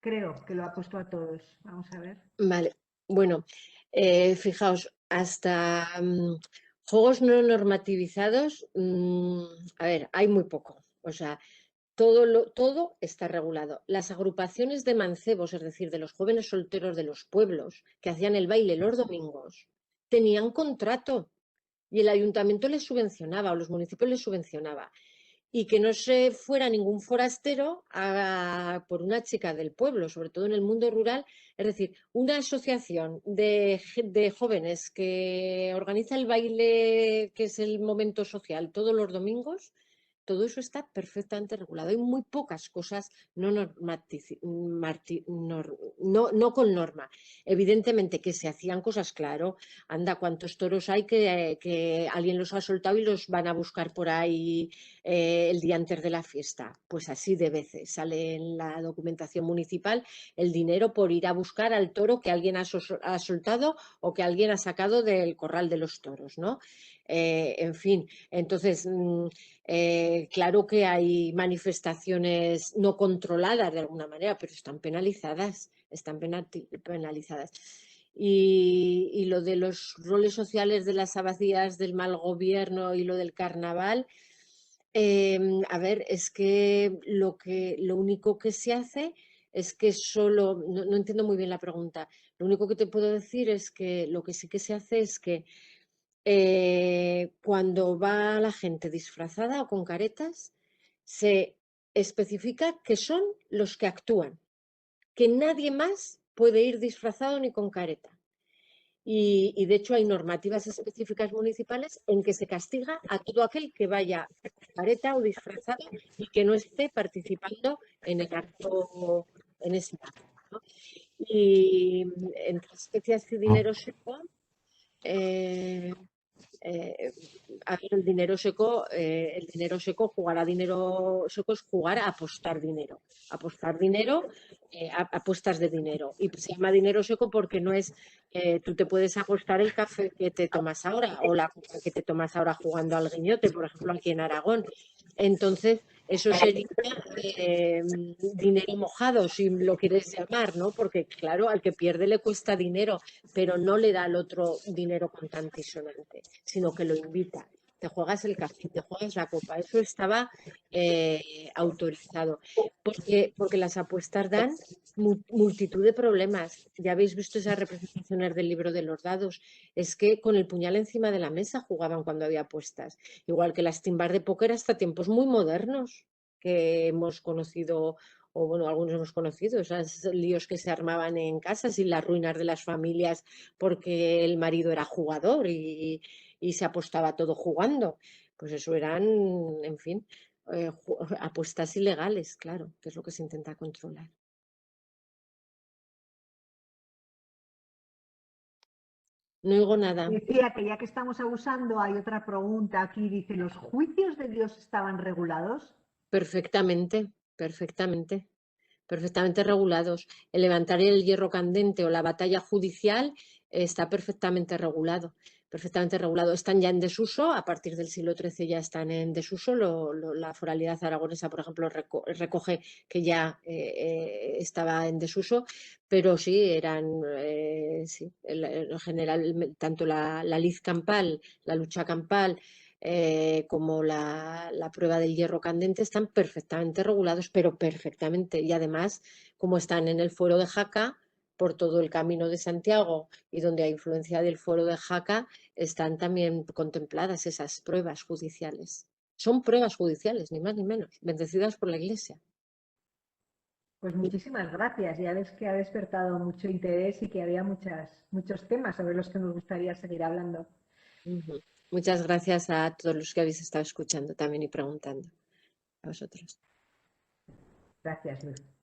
S1: Creo que lo ha puesto a todos. Vamos a ver.
S2: vale. Bueno, fijaos, hasta juegos no normativizados, a ver, hay muy poco. O sea, todo está regulado. Las agrupaciones de mancebos, es decir, de los jóvenes solteros de los pueblos que hacían el baile los domingos, tenían contrato y el ayuntamiento les subvencionaba o los municipios les subvencionaba. Y que no se fuera ningún forastero por una chica del pueblo, sobre todo en el mundo rural. Es decir, una asociación de jóvenes que organiza el baile, que es el momento social, todos los domingos, todo eso está perfectamente regulado. Hay muy pocas cosas no con norma. Evidentemente que se hacían cosas, claro. Anda, cuántos toros hay que alguien los ha soltado y los van a buscar por ahí el día antes de la fiesta. Pues así de veces sale en la documentación municipal el dinero por ir a buscar al toro que alguien ha soltado o que alguien ha sacado del corral de los toros, ¿no? En fin, entonces, claro que hay manifestaciones no controladas de alguna manera, pero están penalizadas, penalizadas. Y lo de los roles sociales de las abadías del mal gobierno y lo del carnaval, a ver, es que lo único que se hace es que solo, no entiendo muy bien la pregunta, lo único que te puedo decir es que lo que sí que se hace es que cuando va la gente disfrazada o con caretas, se especifica que son los que actúan, que nadie más puede ir disfrazado ni con careta. Y de hecho hay normativas específicas municipales en que se castiga a todo aquel que vaya con careta o disfrazado y que no esté participando en el acto, en ese acto, ¿no? Y entre especias y dinero seco, eh, eh, a ver, el dinero seco, jugar a dinero seco es jugar a apostar dinero. Apostar dinero, apuestas de dinero. Y se llama dinero seco porque no es, tú te puedes apostar el café que te tomas ahora o la coca que te tomas ahora jugando al guiñote, por ejemplo, aquí en Aragón. Entonces, eso sería dinero mojado, si lo quieres llamar, ¿no? Porque, claro, al que pierde le cuesta dinero, pero no le da al otro dinero contante y sonante, sino que lo invita. Te juegas el café, te juegas la copa. Eso estaba autorizado. Porque las apuestas dan multitud de problemas. Ya habéis visto esas representaciones del libro de los dados. Es que con el puñal encima de la mesa jugaban cuando había apuestas. Igual que las timbas de póker hasta tiempos muy modernos que hemos conocido, o bueno, algunos hemos conocido, esos líos que se armaban en casas y las ruinas de las familias porque el marido era jugador y se apostaba todo jugando. Pues eso eran, en fin, apuestas ilegales, claro, que es lo que se intenta controlar. No oigo nada.
S1: Decía que ya que estamos abusando, hay otra pregunta aquí. Dice, ¿los juicios de Dios estaban regulados?
S2: Perfectamente, perfectamente, perfectamente regulados. El levantar el hierro candente o la batalla judicial está perfectamente regulado. perfectamente regulado. Están ya en desuso, a partir del siglo XIII ya están en desuso. La foralidad aragonesa, por ejemplo, recoge que ya estaba en desuso, pero sí, eran, sí, en general, tanto la lid campal, la lucha campal, como la prueba del hierro candente están perfectamente regulados, pero perfectamente. Y además, como están en el fuero de Jaca, por todo el camino de Santiago y donde hay influencia del fuero de Jaca, están también contempladas esas pruebas judiciales. Son pruebas judiciales, ni más ni menos, bendecidas por la Iglesia.
S1: Pues muchísimas gracias. Ya ves que ha despertado mucho interés y que había muchos temas sobre los que nos gustaría seguir hablando.
S2: Muchas gracias a todos los que habéis estado escuchando también y preguntando. A vosotros.
S1: Gracias, Luz.